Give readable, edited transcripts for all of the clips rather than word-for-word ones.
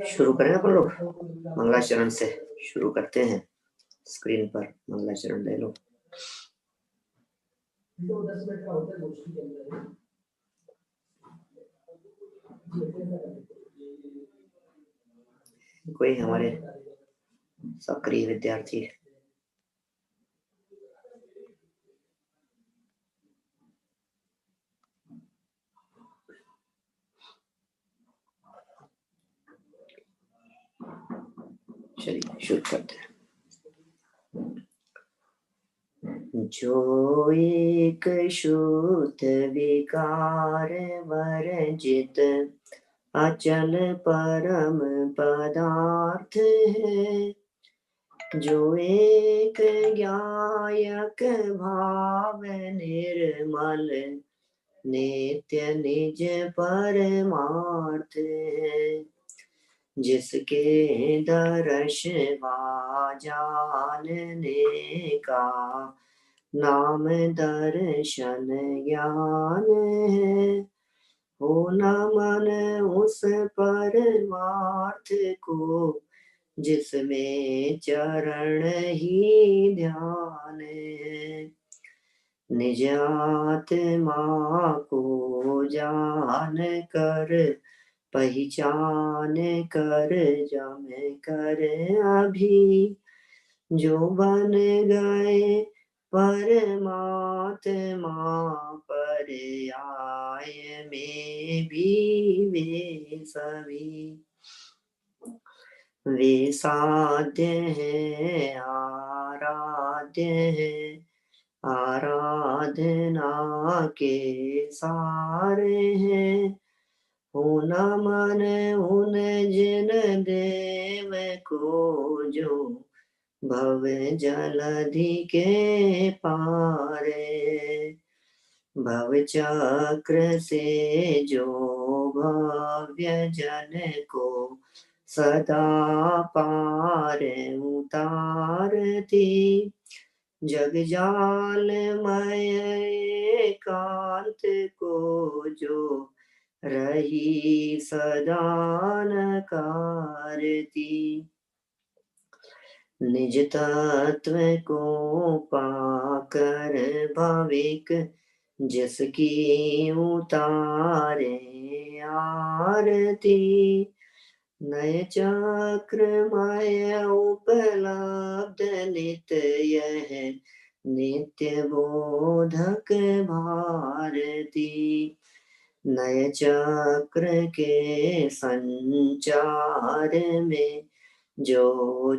शुरू करें अपन लोग। मंगलाचरण से शुरू करते हैं। स्क्रीन पर मंगलाचरण ले लो। कोई हमारे सक्रिय विद्यार्थी है? चलिए शुरू करते हैं। जो एक शुद्ध विकार वर्जित अचल परम पदार्थ है, जो एक ज्ञायक भाव निर्मल नित्य निज परमार्थ है, जिसके दर्श वा जानने का नाम दर्शन ज्ञान है। हो न मन उस परमार्थ को जिसमें चरण ही ध्यान है, निज आत्मा को जान कर पहचान कर जम कर अभी जो बन गए परमात्मा पर्याय में भी वे सभी वे साध्य है आराध्य है, आराधना के सारे हैं। हो न मन उन जिन देव को जो भव जलधि के पारे, भव चक्र से जो भव्य जन को सदा पार उतारती, जग जालमय एकांत को जो रही सदा नकारती, निज तत्व को पाकर भाविक जिसकी उतारे आरती, नय चक्रमय उपलब्ध नित्य यह नित्य बोधक भारती, नय चक्र के संचार में जो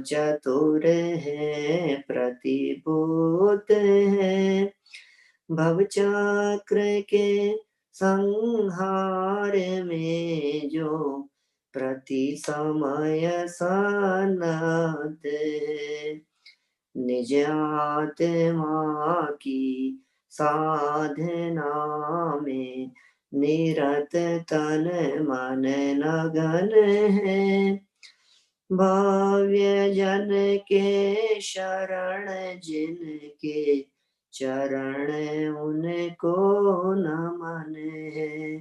चतुर है प्रतिभूत है, भव चक्र के संहार में जो प्रति समय सनत है, निज आत्मा की साधना में निरत तन मन लगन है, भव्य जन के शरण जिनके चरण उनको नमन है,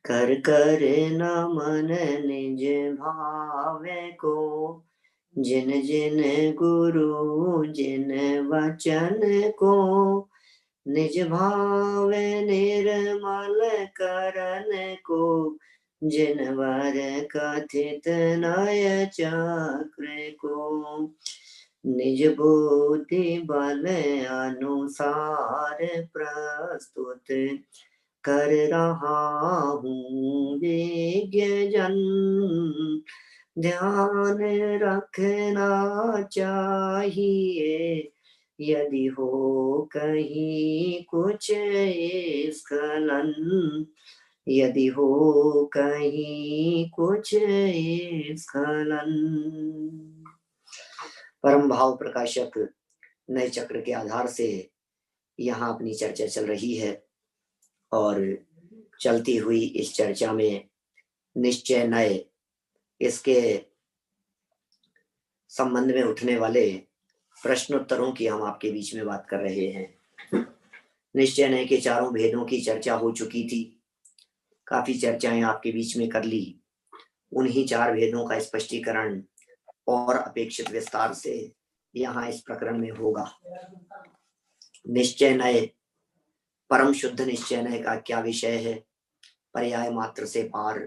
कर कर नमन निज भाव को जिन जिन गुरु जिन वचन को, निज भाव निर्मल करन को जिन वर कथित नय चक्र को, निज बुद्धि बल अनुसार प्रस्तुत कर रहा हूँ विज्ञ जन, ध्यान रखना चाहिए यदि हो कहीं कुछ स्खलन, यदि हो कहीं कुछ स्खलन। परम भाव प्रकाशक नए चक्र के आधार से यहाँ अपनी चर्चा चल रही है, और चलती हुई इस चर्चा में निश्चय नए इसके संबंध में उठने वाले प्रश्नोत्तरों की हम आपके बीच में बात कर रहे हैं। निश्चय नए के चारों भेदों की चर्चा हो चुकी थी। काफी चर्चाएं आपके बीच में कर ली, उन्हीं 4 भेदों का स्पष्टीकरण और अपेक्षित विस्तार से यहाँ इस प्रकरण में होगा। निश्चय नय, परम शुद्ध निश्चय नय का क्या विषय है? पर्याय मात्र से पार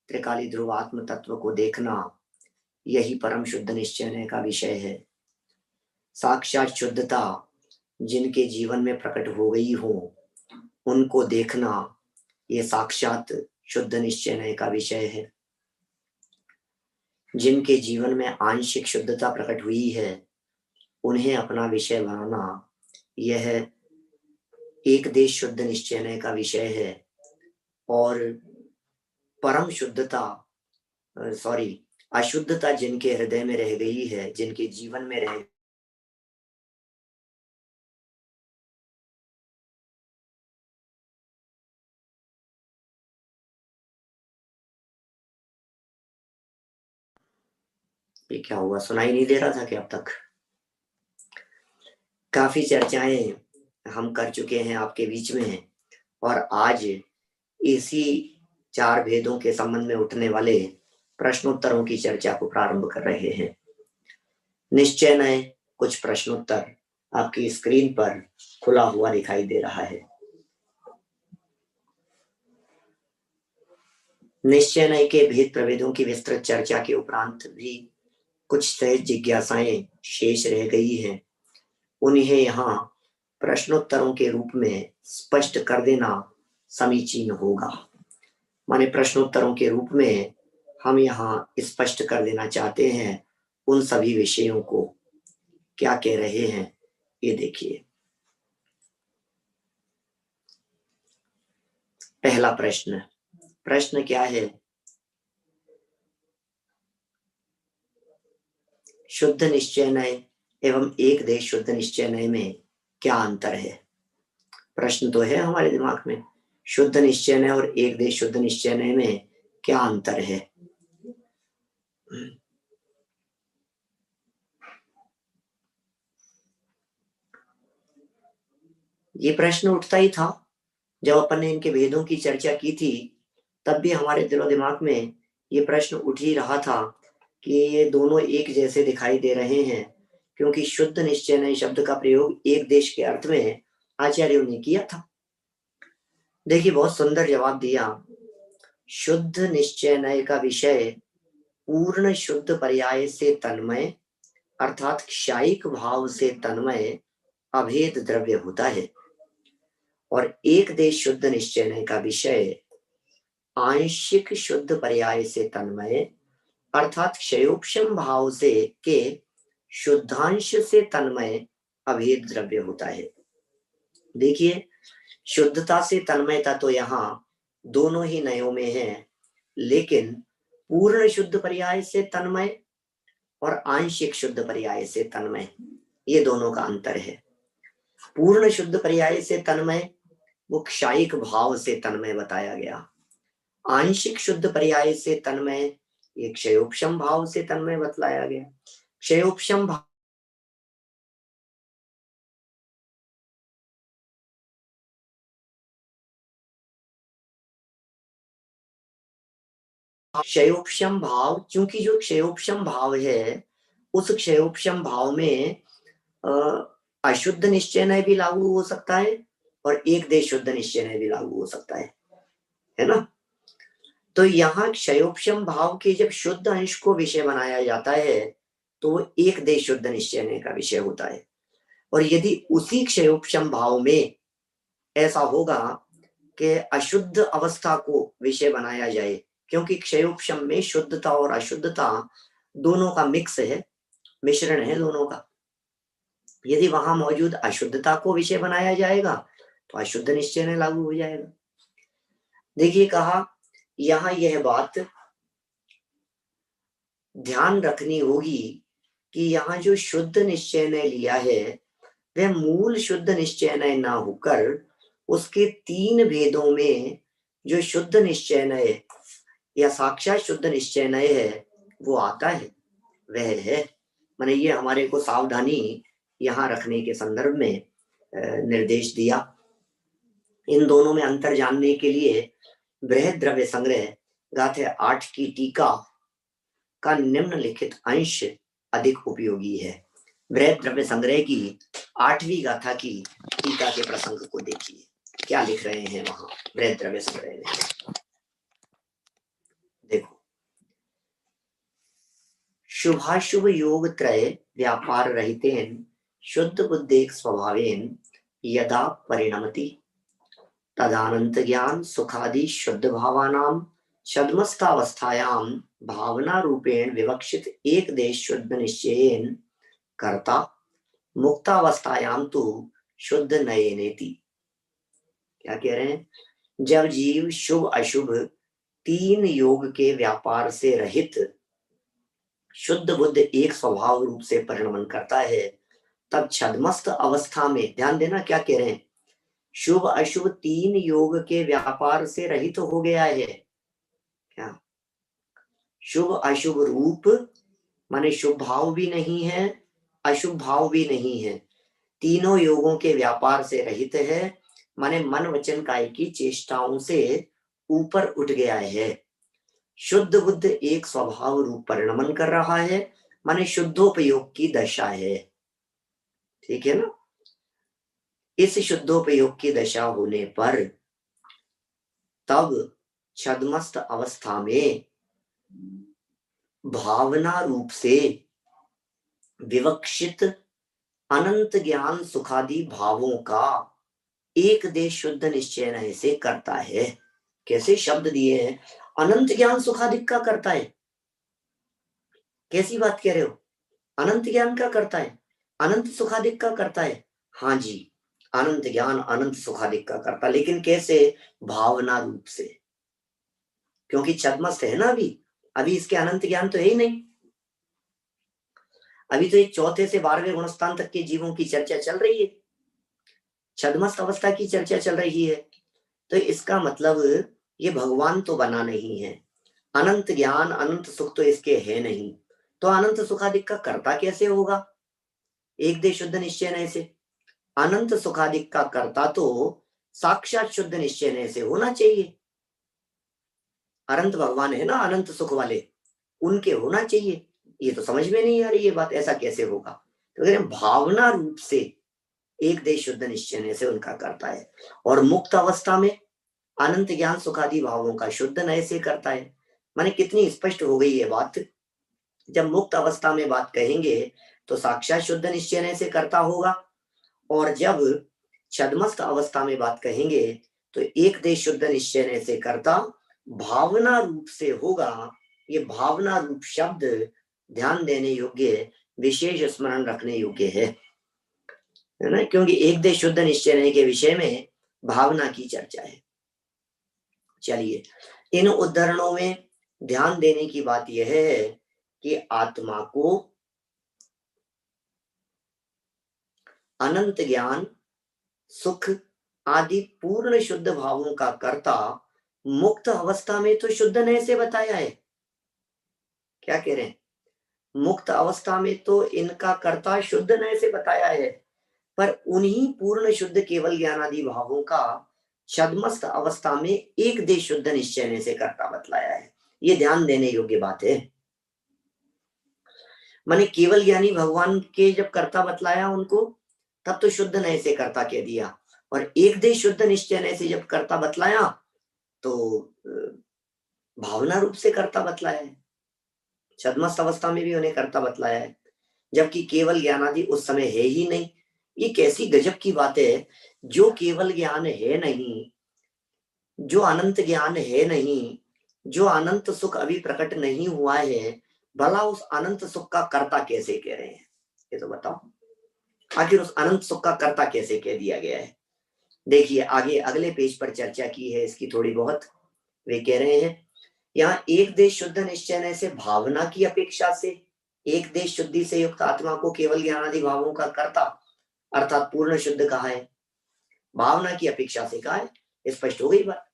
त्रिकाली ध्रुवात्म तत्व को देखना, यही परम शुद्ध निश्चय नय का विषय है। साक्षात शुद्धता जिनके जीवन में प्रकट हो गई हो, उनको देखना, ये साक्षात शुद्ध निश्चय नय का विषय है। जिनके जीवन में आंशिक शुद्धता प्रकट हुई है, उन्हें अपना विषय बनाना, यह एक देश शुद्ध निश्चय नय का विषय है। और परम शुद्धता अशुद्धता जिनके हृदय में रह गई है, जिनके जीवन में रह ये क्या हुआ, सुनाई नहीं दे रहा था क्या अब तक? काफी चर्चाएं हम कर चुके हैं आपके बीच में, और आज इसी 4 भेदों के संबंध में उठने वाले प्रश्नोत्तरों की चर्चा को प्रारंभ कर रहे हैं। निश्चय नय कुछ प्रश्नोत्तर आपकी स्क्रीन पर खुला हुआ दिखाई दे रहा है। निश्चय नय के भेद प्रभेदों की विस्तृत चर्चा के उपरांत भी कुछ सहज जिज्ञासाएं शेष रह गई हैं, उन्हें यहाँ प्रश्नोत्तरों के रूप में स्पष्ट कर देना समीचीन होगा। माने प्रश्नोत्तरों के रूप में हम यहाँ स्पष्ट कर देना चाहते हैं उन सभी विषयों को। क्या कह रहे हैं ये देखिए। पहला प्रश्न क्या है? शुद्ध निश्चय नय एवं एक देश शुद्ध निश्चय नय में क्या अंतर है? प्रश्न तो है हमारे दिमाग में, शुद्ध निश्चय नय और एक देश शुद्ध निश्चय नय में क्या अंतर है? ये प्रश्न उठता ही था जब अपन ने इनके भेदों की चर्चा की थी, तब भी हमारे दिलो दिमाग में ये प्रश्न उठ ही रहा था कि ये दोनों एक जैसे दिखाई दे रहे हैं, क्योंकि शुद्ध निश्चय नय शब्द का प्रयोग एक देश के अर्थ में आचार्यों ने किया था। देखिए बहुत सुंदर जवाब दिया। शुद्ध निश्चय नय का विषय पूर्ण शुद्ध पर्याय से तन्मय अर्थात क्षायिक भाव से तन्मय अभेद द्रव्य होता है, और एक देश शुद्ध निश्चय नय का विषय आंशिक शुद्ध पर्याय से तन्मय अर्थात क्षयोपशम भाव से के शुद्धांश से तन्मय अभेद द्रव्य होता है। देखिए शुद्धता से तन्मयता तो यहाँ दोनों ही नयों में है, लेकिन पूर्ण शुद्ध पर्याय से तन्मय और आंशिक शुद्ध पर्याय से तन्मय, ये दोनों का अंतर है। पूर्ण शुद्ध पर्याय से तन्मय वो क्षायिक भाव से तन्मय बताया गया। आंशिक शुद्ध पर्याय से तन्मय ये क्षयोपशम भाव से तन्मय बतलाया गया। क्षयोपशम भाव क्षयोपशम भाव, क्योंकि जो क्षयोपशम भाव है उस क्षयोपशम भाव में अशुद्ध निश्चय नय भी लागू हो सकता है और एक देश शुद्ध निश्चय नय भी लागू हो सकता है ना। तो यहाँ क्षयोपशम भाव के जब शुद्ध अंश को विषय बनाया जाता है तो वो एक देश शुद्ध निश्चय नय का विषय होता है। और यदि उसी क्षयोपशम भाव में ऐसा होगा कि अशुद्ध अवस्था को विषय बनाया जाए, क्योंकि क्षयोपशम में शुद्धता और अशुद्धता दोनों का मिक्स है, मिश्रण है दोनों का। यदि वहां मौजूद अशुद्धता को विषय बनाया जाएगा तो अशुद्ध निश्चय नय लागू हो जाएगा। देखिए कहा यहाँ यह बात ध्यान रखनी होगी कि यहाँ जो शुद्ध निश्चय नय लिया है वह मूल शुद्ध निश्चय नय ना होकर उसके 3 भेदों में जो शुद्ध निश्चय नय या साक्षात शुद्ध निश्चय नय है वो आता है, वह है। मैंने ये हमारे को सावधानी यहाँ रखने के संदर्भ में निर्देश दिया। इन दोनों में अंतर जानने के लिए बृहद द्रव्य संग्रह गाथा 8 की टीका का निम्नलिखित अंश अधिक उपयोगी है। बृहद द्रव्य संग्रह की 8वीं गाथा की टीका के प्रसंग को देखिए, क्या लिख रहे हैं वहां बृहद द्रव्य संग्रह में। देखो, शुभाशुभ योग त्रय व्यापार रहितेन शुद्ध बुद्धेक स्वभावेन यदा परिणमति तदानंत ज्ञान सुखादि शुद्ध भावानाम छद्मस्थावस्थायाम भावना रूपेण विवक्षित एक देश शुद्ध निश्चयेन कर्ता मुक्तावस्थायाम तो शुद्ध नयनेति। क्या कह रहे हैं? जब जीव शुभ अशुभ 3 योग के व्यापार से रहित शुद्ध बुद्ध एक स्वभाव रूप से परिणमन करता है, तब छद्मस्त अवस्था में, ध्यान देना क्या कह रहे हैं, शुभ अशुभ 3 योग के व्यापार से रहित हो गया है। क्या? शुभ अशुभ रूप माने शुभ भाव भी नहीं है, अशुभ भाव भी नहीं है, तीनों योगों के व्यापार से रहित है, माने मन वचन काय की चेष्टाओं से ऊपर उठ गया है। शुद्ध बुद्ध एक स्वभाव रूप परिणमन कर रहा है, माने शुद्धोपयोग की दशा है। ठीक है ना? इस शुद्धोपयोग की दशा होने पर तब छद्मस्त अवस्था में भावना रूप से विवक्षित अनंत ज्ञान सुखादि भावों का एक देश शुद्ध निश्चय से करता है। कैसे शब्द दिए हैं? अनंत ज्ञान सुखादिक का करता है। कैसी बात कह रहे हो? अनंत ज्ञान का करता है, अनंत सुखादिक का करता है। हाँ जी, अनंत ज्ञान अनंत सुखादिक का करता, लेकिन कैसे? भावना रूप से, क्योंकि छद्मस्त है ना अभी इसके अनंत ज्ञान तो है ही नहीं। अभी तो एक 4थे से 12वें गुणस्थान तक के जीवों की चर्चा चल रही है, छद्मस्त अवस्था की चर्चा चल रही है। तो इसका मतलब ये भगवान तो बना नहीं है, अनंत ज्ञान अनंत सुख तो इसके है नहीं, तो अनंत सुखादिक का कर्ता कैसे होगा? एक दे शुद्ध निश्चय से अनंत सुखादिक का कर्ता तो साक्षात शुद्ध निश्चय से होना चाहिए। अनंत भगवान है ना, अनंत सुख वाले, उनके होना चाहिए। ये तो समझ में नहीं आ रही ये बात, ऐसा कैसे होगा? तो कह रहे भावना रूप से एक देश शुद्ध निश्चय से उनका करता है, और मुक्त अवस्था में अनंत ज्ञान सुखादि भावों का शुद्ध नय से करता है। माने कितनी स्पष्ट हो गई ये बात। जब मुक्त अवस्था में बात कहेंगे तो साक्षात शुद्ध निश्चय से करता होगा, और जब छद्मस्त अवस्था में बात कहेंगे तो एक देश शुद्ध निश्चय से करता भावना रूप से होगा। ये भावना रूप शब्द ध्यान देने योग्य, विशेष स्मरण रखने योग्य है ना, क्योंकि एक देश शुद्ध निश्चय के विषय में भावना की चर्चा है। चलिए, इन उदाहरणों में ध्यान देने की बात यह है कि आत्मा को अनंत ज्ञान सुख आदि पूर्ण शुद्ध भावों का कर्ता मुक्त अवस्था में तो शुद्ध नय से बताया है। क्या कह रहे हैं? मुक्त अवस्था में तो इनका कर्ता शुद्ध नय से बताया है, पर उन्हीं पूर्ण शुद्ध केवल ज्ञान आदि भावों का छद्मस्त अवस्था में एक देश शुद्ध निश्चय से कर्ता बतलाया है। ये ध्यान देने योग्य बात है। माने केवल ज्ञानी भगवान के जब कर्ता बतलाया उनको, तब तो शुद्ध नय से कर्ता कह दिया, और एक देश शुद्ध निश्चय से जब कर्ता बतलाया तो भावना रूप से कर्ता बतलाया है। छद्मस्त अवस्था में भी उन्हें कर्ता बतलाया है, जबकि केवल ज्ञान आदि उस समय है ही नहीं। ये कैसी गजब की बात है, जो केवल ज्ञान है नहीं, जो अनंत ज्ञान है नहीं, जो अनंत सुख अभी प्रकट नहीं हुआ है, भला उस अनंत सुख का कर्ता कैसे कह रहे हैं? ये तो बताओ, आखिर उस अनंत सुख का कर्ता कैसे कह दिया गया है? देखिए आगे अगले पेज पर चर्चा की है इसकी थोड़ी बहुत। वे कह रहे हैं यहाँ एक देश शुद्ध निश्चय से भावना की अपेक्षा से एक देश शुद्धि से युक्त आत्मा को केवल ज्ञानादि भावों का कर्ता अर्थात पूर्ण शुद्ध कहा है, भावना की अपेक्षा से कहा है। स्पष्ट हो गई बात।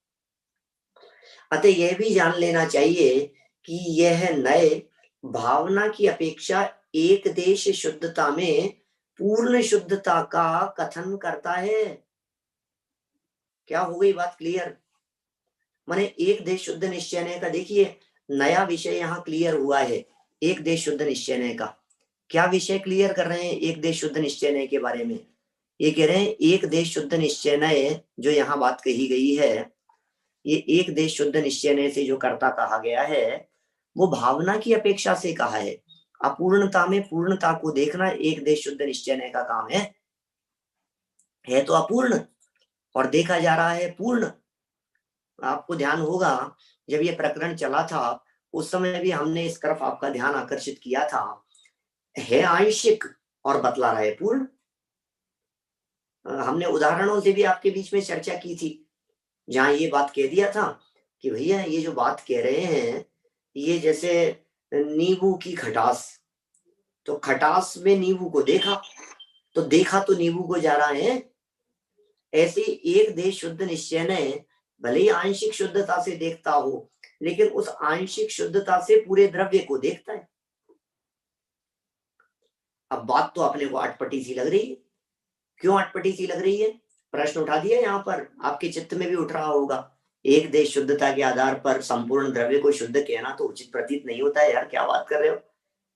अतः यह भी जान लेना चाहिए कि यह नए भावना की अपेक्षा एक देश शुद्धता में पूर्ण शुद्धता का कथन करता है। क्या हो गई बात क्लियर? माने एक देश शुद्ध निश्चय का, देखिए नया विषय यहाँ क्लियर हुआ है, एक देश शुद्ध निश्चय का। क्या विषय क्लियर कर रहे हैं एक देश शुद्ध निश्चय के बारे में? ये कह रहे हैं एक देश शुद्ध निश्चय जो यहाँ बात कही गई है, ये एक देश शुद्ध निश्चय से जो कर्ता कहा गया है वो भावना की अपेक्षा से कहा है। अपूर्णता में पूर्णता को देखना एक देश शुद्ध निश्चय का काम है तो अपूर्ण और देखा जा रहा है पूर्ण। आपको ध्यान होगा जब ये प्रकरण चला था उस समय भी हमने इस तरफ आपका ध्यान आकर्षित किया था, है आंशिक और बतला रहा है पूर्ण। हमने उदाहरणों से भी आपके बीच में चर्चा की थी, जहां ये बात कह दिया था कि भैया ये जो बात कह रहे हैं ये जैसे नींबू की खटास, तो खटास में नींबू को देखा तो देखा तो नींबू को जा रहा है। ऐसे एक देश शुद्ध निश्चय भले ही आंशिक शुद्धता से देखता हो लेकिन उस आंशिक शुद्धता से पूरे द्रव्य को देखता है। अब बात तो अपने को अटपटी सी लग रही है। क्यों अटपटी सी लग रही है? प्रश्न उठा दिया यहाँ पर, आपके चित्त में भी उठ रहा होगा। एक देश शुद्धता के आधार पर संपूर्ण द्रव्य को शुद्ध कहना तो उचित प्रतीत नहीं होता है यार, क्या बात कर रहे हो?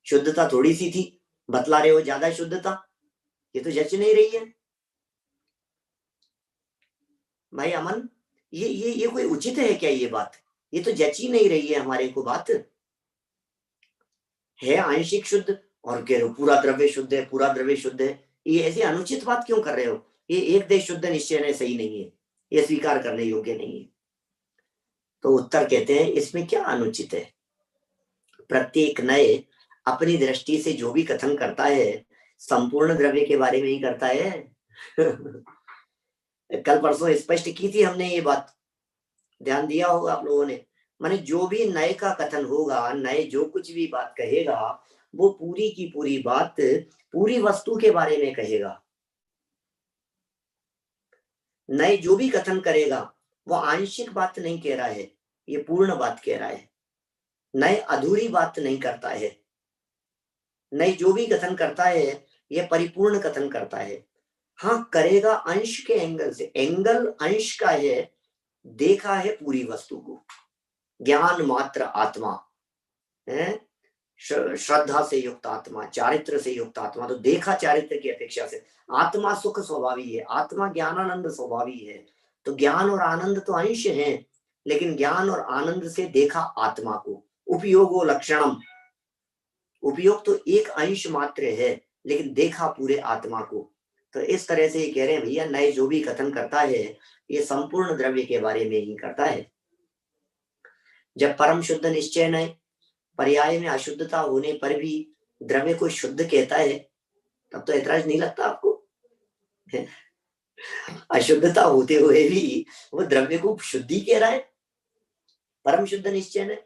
शुद्धता थोड़ी सी थी, बतला रहे हो ज्यादा शुद्धता, ये तो जच नहीं रही है भाई अमन। ये कोई उचित है क्या ये बात? ये तो जच ही नहीं रही है हमारे को बात। है आंशिक शुद्ध और कह रहे हो पूरा द्रव्य शुद्ध है, पूरा द्रव्य शुद्ध है। ये ऐसी अनुचित बात क्यों कर रहे हो? ये एक देश शुद्ध निश्चय सही नहीं है, ये स्वीकार करने योग्य नहीं है। तो उत्तर कहते हैं इसमें क्या अनुचित है? प्रत्येक नए अपनी दृष्टि से जो भी कथन करता है संपूर्ण द्रव्य के बारे में ही करता है। कल परसों स्पष्ट की थी हमने ये बात, ध्यान दिया होगा आप लोगों ने। माने जो भी नए का कथन होगा, नए जो कुछ भी बात कहेगा वो पूरी की पूरी बात पूरी वस्तु के बारे में कहेगा। नए जो भी कथन करेगा वो आंशिक बात नहीं कह रहा है, ये पूर्ण बात कह रहा है। नए अधूरी बात नहीं करता है। नए जो भी कथन करता है ये परिपूर्ण कथन करता है। हाँ करेगा अंश के एंगल से, एंगल अंश का है, देखा है पूरी वस्तु को। ज्ञान मात्र आत्मा है, श्रद्धा से युक्त आत्मा, चारित्र से युक्त आत्मा, तो देखा चारित्र की अपेक्षा से। आत्मा सुख स्वभावी है, आत्मा ज्ञानानंद स्वभावी है। तो ज्ञान और आनंद तो अंश है लेकिन ज्ञान और आनंद से देखा आत्मा को। उपयोगो लक्षणम, उपयोग तो एक अंश मात्र है लेकिन देखा पूरे आत्मा को। तो इस तरह से ये कह रहे हैं भैया नए जो भी कथन करता है ये संपूर्ण द्रव्य के बारे में ही करता है। जब परम शुद्ध निश्चय नए पर्याय में अशुद्धता होने पर भी द्रव्य को शुद्ध कहता है तब तो ऐतराज नहीं लगता आपको? अशुद्धता होते हुए भी वो द्रव्य को शुद्धि कह रहा है परम शुद्ध निश्चय ने।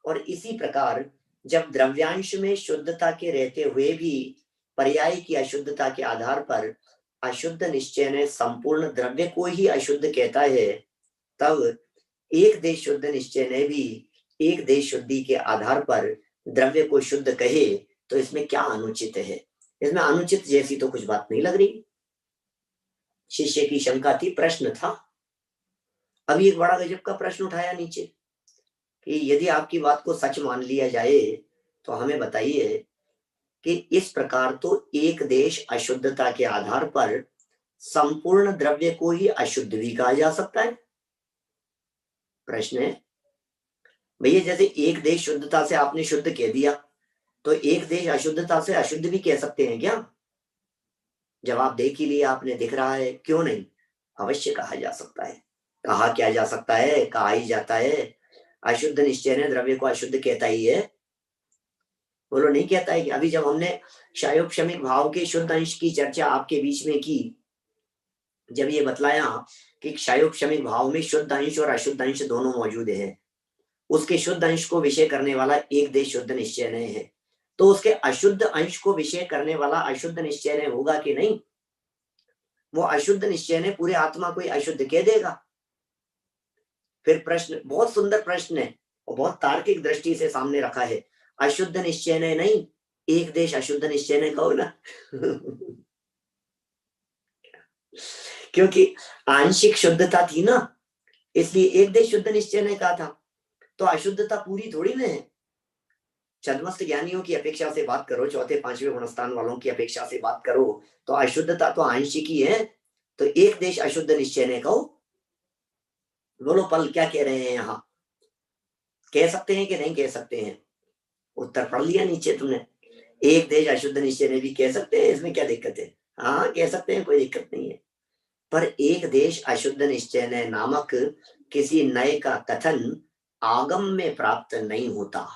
और इसी प्रकार जब द्रव्यांश में शुद्धता के रहते हुए भी पर्याय की अशुद्धता के आधार पर अशुद्ध निश्चय ने संपूर्ण द्रव्य को ही अशुद्ध कहता है, तब एक देश शुद्ध निश्चय ने भी एक देश शुद्धि के आधार पर द्रव्य को शुद्ध कहे तो इसमें क्या अनुचित है? इसमें अनुचित जैसी तो कुछ बात नहीं लग रही। शिष्य की शंका थी, प्रश्न था। अभी एक बड़ा गजब का प्रश्न उठाया नीचे कि यदि आपकी बात को सच मान लिया जाए तो हमें बताइए कि इस प्रकार तो एक देश अशुद्धता के आधार पर संपूर्ण द्रव्य को ही अशुद्ध भी कहा जा सकता है। प्रश्न है भैया जैसे एक देश शुद्धता से आपने शुद्ध कह दिया तो एक देश अशुद्धता से अशुद्ध भी कह सकते हैं क्या? जवाब देख ही लिया आपने, दिख रहा है, क्यों नहीं, अवश्य कहा जा सकता है। कहा क्या जा सकता है? कहा ही जाता है। अशुद्ध निश्चय ने द्रव्य को अशुद्ध कहता ही है, बोलो नहीं कहता है कि? अभी जब हमने क्षयोपशमिक भाव के शुद्ध अंश की चर्चा आपके बीच में की, जब ये बतलाया कि क्षयोपशमिक भाव में शुद्ध अंश और अशुद्ध अंश दोनों मौजूद है, उसके शुद्ध अंश को विषय करने वाला एक देश शुद्ध निश्चय नहीं है, तो उसके अशुद्ध अंश को विषय करने वाला अशुद्ध निश्चय नहीं होगा कि नहीं? वो अशुद्ध निश्चय ने पूरे आत्मा को अशुद्ध कह देगा। फिर प्रश्न बहुत सुंदर प्रश्न है और बहुत तार्किक दृष्टि से सामने रखा है। अशुद्ध निश्चय ने नहीं, एक देश अशुद्ध निश्चय ने कहो ना। क्योंकि आंशिक शुद्धता थी ना, इसलिए एक देश शुद्ध निश्चय ने कहा था। तो अशुद्धता पूरी थोड़ी ना है। छद्मस्त ज्ञानियों की अपेक्षा से बात करो, चौथे पांचवें गुणस्थान वालों की अपेक्षा से बात करो, तो अशुद्धता तो आंशिक ही है। तो एक देश अशुद्ध निश्चय ने कहो। बोलो पल क्या कह रहे हैं यहाँ, कह सकते हैं कि नहीं कह सकते हैं? उत्तर पढ़ लिया नीचे तुमने। एक देश अशुद्ध निश्चय ने भी कह सकते हैं, इसमें क्या दिक्कत है? हाँ कह सकते हैं, कोई दिक्कत नहीं है। पर एक देश अशुद्ध निश्चय ने नामक किसी नए का कथन आगम में प्राप्त नहीं होता।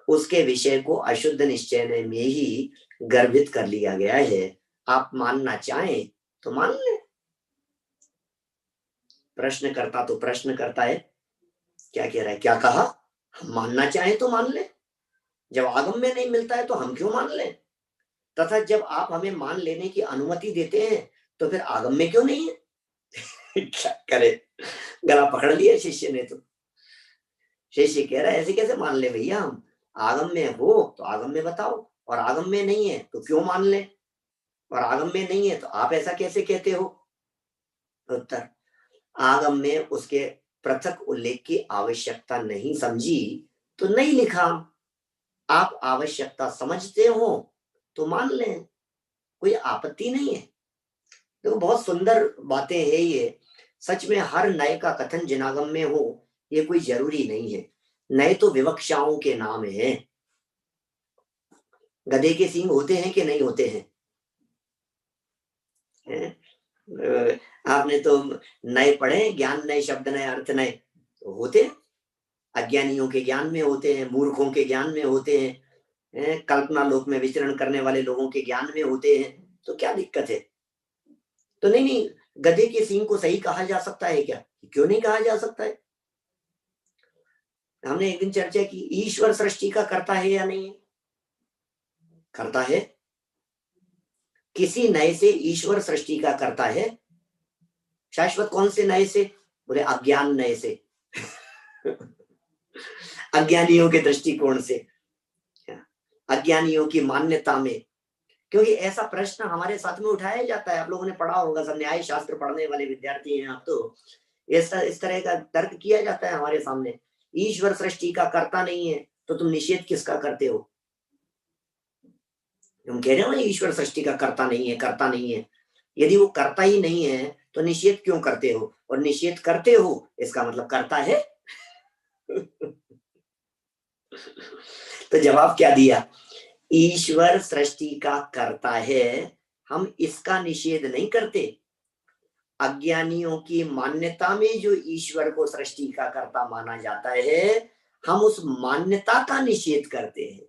उसके विषय को अशुद्ध निश्चय में ही गर्भित कर लिया गया है। आप मानना चाहें तो मान ले। प्रश्न करता तो प्रश्न करता है, क्या कह रहा है, क्या कहा? हम मानना चाहें तो मान ले। जब आगम में नहीं मिलता है तो हम क्यों मान लें? तथा जब आप हमें मान लेने की अनुमति देते हैं तो फिर आगम में क्यों नहीं है? क्या करे, गला पकड़ लिया शिष्य ने। तो शिष्य कह रहा है ऐसे कैसे मान ले भैया, हम आगम में हो तो आगम में बताओ, और आगम में नहीं है तो क्यों मान ले, और आगम में नहीं है तो आप ऐसा कैसे कहते हो? उत्तर, आगम में उसके पृथक उल्लेख की आवश्यकता नहीं समझी तो नहीं लिखा। आप आवश्यकता समझते हो तो मान लें, कोई आपत्ति नहीं है। देखो बहुत सुंदर बातें हैं ये। सच में हर नए का कथन जिनागम में हो ये कोई जरूरी नहीं है। नए तो विवक्षाओं के नाम है। गधे के सींग होते हैं कि नहीं होते हैं? आपने तो नए पढ़े, ज्ञान नए, शब्द नए, अर्थ नए, तो होते हैं। अज्ञानियों के ज्ञान में होते हैं, मूर्खों के ज्ञान में होते हैं, कल्पना लोक में विचरण करने वाले लोगों के ज्ञान में होते हैं। तो क्या दिक्कत है? तो नहीं नहीं, गधे के सींग को सही कहा जा सकता है क्या? क्यों नहीं कहा जा सकता है? हमने एक दिन चर्चा की, ईश्वर सृष्टि का करता है या नहीं है? करता है। किसी नए से ईश्वर सृष्टि का करता है। शाश्वत कौन से नए से? बोले अज्ञान नए से। अज्ञानियों के दृष्टिकोण से, अज्ञानियों की मान्यता में। क्योंकि ऐसा प्रश्न हमारे साथ में उठाया जाता है, आप लोगों ने पढ़ा होगा, सब न्याय शास्त्र पढ़ने वाले विद्यार्थी हैं आप। तो इस तरह का तर्क किया जाता है हमारे सामने, ईश्वर सृष्टि का करता नहीं है तो तुम निषेध किसका करते हो? तुम कह रहे हो ना ईश्वर सृष्टि का करता नहीं है, करता नहीं है। यदि वो करता ही नहीं है तो निषेध क्यों करते हो? और निषेध करते हो इसका मतलब करता है। तो जवाब क्या दिया? ईश्वर सृष्टि का करता है, हम इसका निषेध नहीं करते। अज्ञानियों की मान्यता में जो ईश्वर को सृष्टि का कर्ता माना जाता है, हम उस मान्यता का निषेध करते हैं,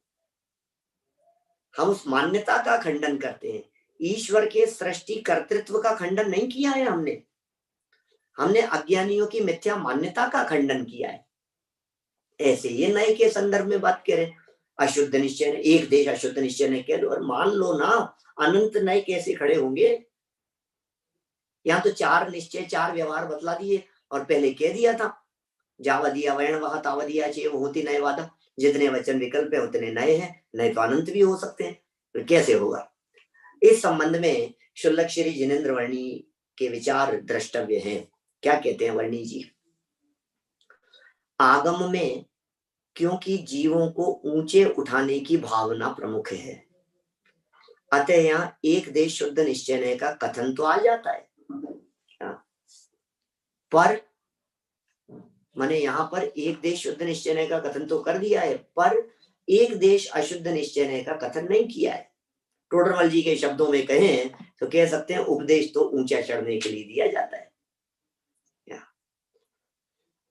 हम उस मान्यता का खंडन करते हैं। ईश्वर के सृष्टि कर्तृत्व का खंडन नहीं किया है हमने, हमने अज्ञानियों की मिथ्या मान्यता का खंडन किया है। ऐसे ये नए के संदर्भ में बात करें, अशुद्ध निश्चय ने, एक देश अशुद्ध निश्चय ने कह दो और मान लो ना, अनंत नए कैसे खड़े होंगे? यहाँ तो चार निश्चय, चार व्यवहार बतला दिए, और पहले कह दिया था जावदिया वर्ण वह तावदिया चेव होती नए वादा। जितने वचन विकल्प है उतने नए हैं, नए तो अनंत भी हो सकते हैं, तो कैसे होगा? इस संबंध में शुल्लक श्री जिनेन्द्र वर्णी के विचार द्रष्टव्य हैं। क्या कहते हैं वर्णी जी? आगम में क्योंकि जीवों को ऊंचे उठाने की भावना प्रमुख है, अतः यहाँ एक देश शुद्ध निश्चय का कथन तो आ जाता है, पर माने यहाँ पर एक देश शुद्ध निश्चय का कथन तो कर दिया है, पर एक देश अशुद्ध निश्चय का कथन नहीं किया है। टोडरमल जी के शब्दों में कहें तो कह सकते हैं उपदेश तो ऊंचा चढ़ने के लिए दिया जाता है।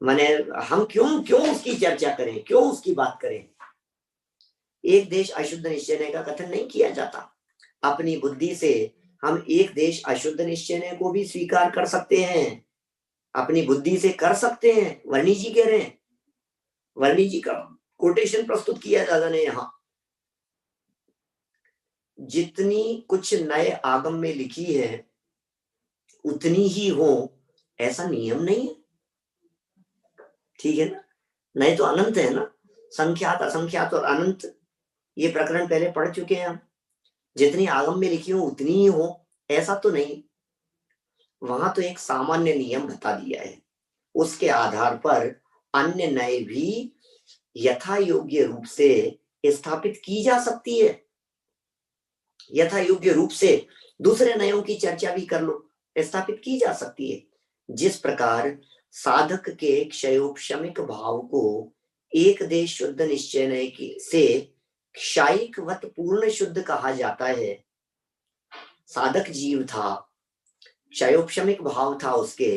माने हम क्यों क्यों उसकी चर्चा करें, क्यों उसकी बात करें? एक देश अशुद्ध निश्चय का कथन नहीं किया जाता। अपनी बुद्धि से हम एक देश अशुद्ध निश्चय को भी स्वीकार कर सकते हैं, अपनी बुद्धि से कर सकते हैं। वर्णी जी कह रहे हैं, वर्णी जी का कोटेशन प्रस्तुत किया दादा ने यहाँ, जितनी कुछ नए आगम में लिखी है उतनी ही हो ऐसा नियम नहीं है, ठीक है ना? नए तो अनंत है ना, संख्यात असंख्यात और अनंत, ये प्रकरण पहले पढ़ चुके हैं हम। जितनी आगम में लिखी हो उतनी ही हो ऐसा तो नहीं, वहां तो एक सामान्य नियम बता दिया है। उसके आधार पर अन्य नए भी यथा योग्य रूप से स्थापित की जा सकती है। यथा योग्य रूप से दूसरे नयों की चर्चा भी कर लो, स्थापित की जा सकती है। जिस प्रकार साधक के क्षयोपशमिक भाव को एक देश शुद्ध निश्चय नय से क्षायिकवत पूर्ण शुद्ध कहा जाता है। साधक जीव था, क्षयोपशमिक भाव था उसके,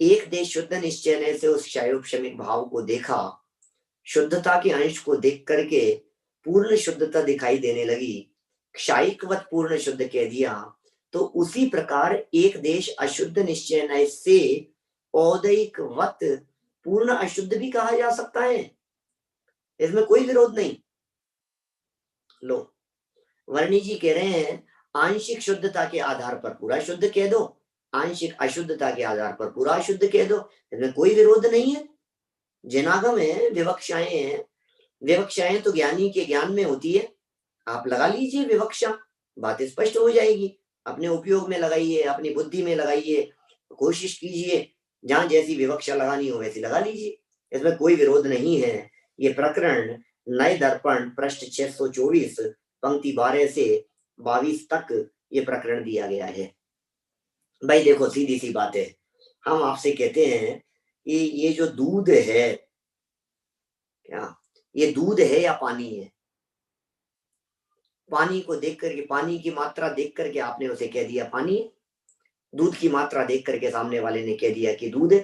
एक देश शुद्ध निश्चय से उस क्षयोपशमिक भाव को देखा, शुद्धता के अंश को देख करके पूर्ण शुद्धता दिखाई देने लगी, क्षायिकवत पूर्ण शुद्ध कह दिया। तो उसी प्रकार एक देश अशुद्ध निश्चय से औदयिकवत पूर्ण अशुद्ध भी कहा जा सकता है, इसमें कोई विरोध नहीं। लो, वर्णी जी कह रहे हैं आंशिक शुद्धता के आधार पर पूरा शुद्ध कह दो, आंशिक अशुद्धता के आधार पर पूरा अशुद्ध कह दो, इसमें कोई विरोध नहीं है। जिनागम है, विवक्षाएं हैं, विवक्षाएं तो ज्ञानी के ज्ञान में होती है। आप लगा लीजिए विवक्षा, बात स्पष्ट हो जाएगी। अपने उपयोग में लगाइए, अपनी बुद्धि में लगाइए, कोशिश कीजिए, जहां जैसी विवक्षा लगानी हो वैसी लगा लीजिए, इसमें कोई विरोध नहीं है। ये प्रकरण नए दर्पण पृष्ठ 624 पंक्ति 12 से 22 तक ये प्रकरण दिया गया है। भाई देखो, सीधी सी बात है, हम आपसे कहते हैं कि ये जो दूध है, क्या ये दूध है या पानी है? पानी को देख करके, पानी की मात्रा देख करके आपने उसे कह दिया पानी है, दूध की मात्रा देख करके सामने वाले ने कह दिया कि दूध है।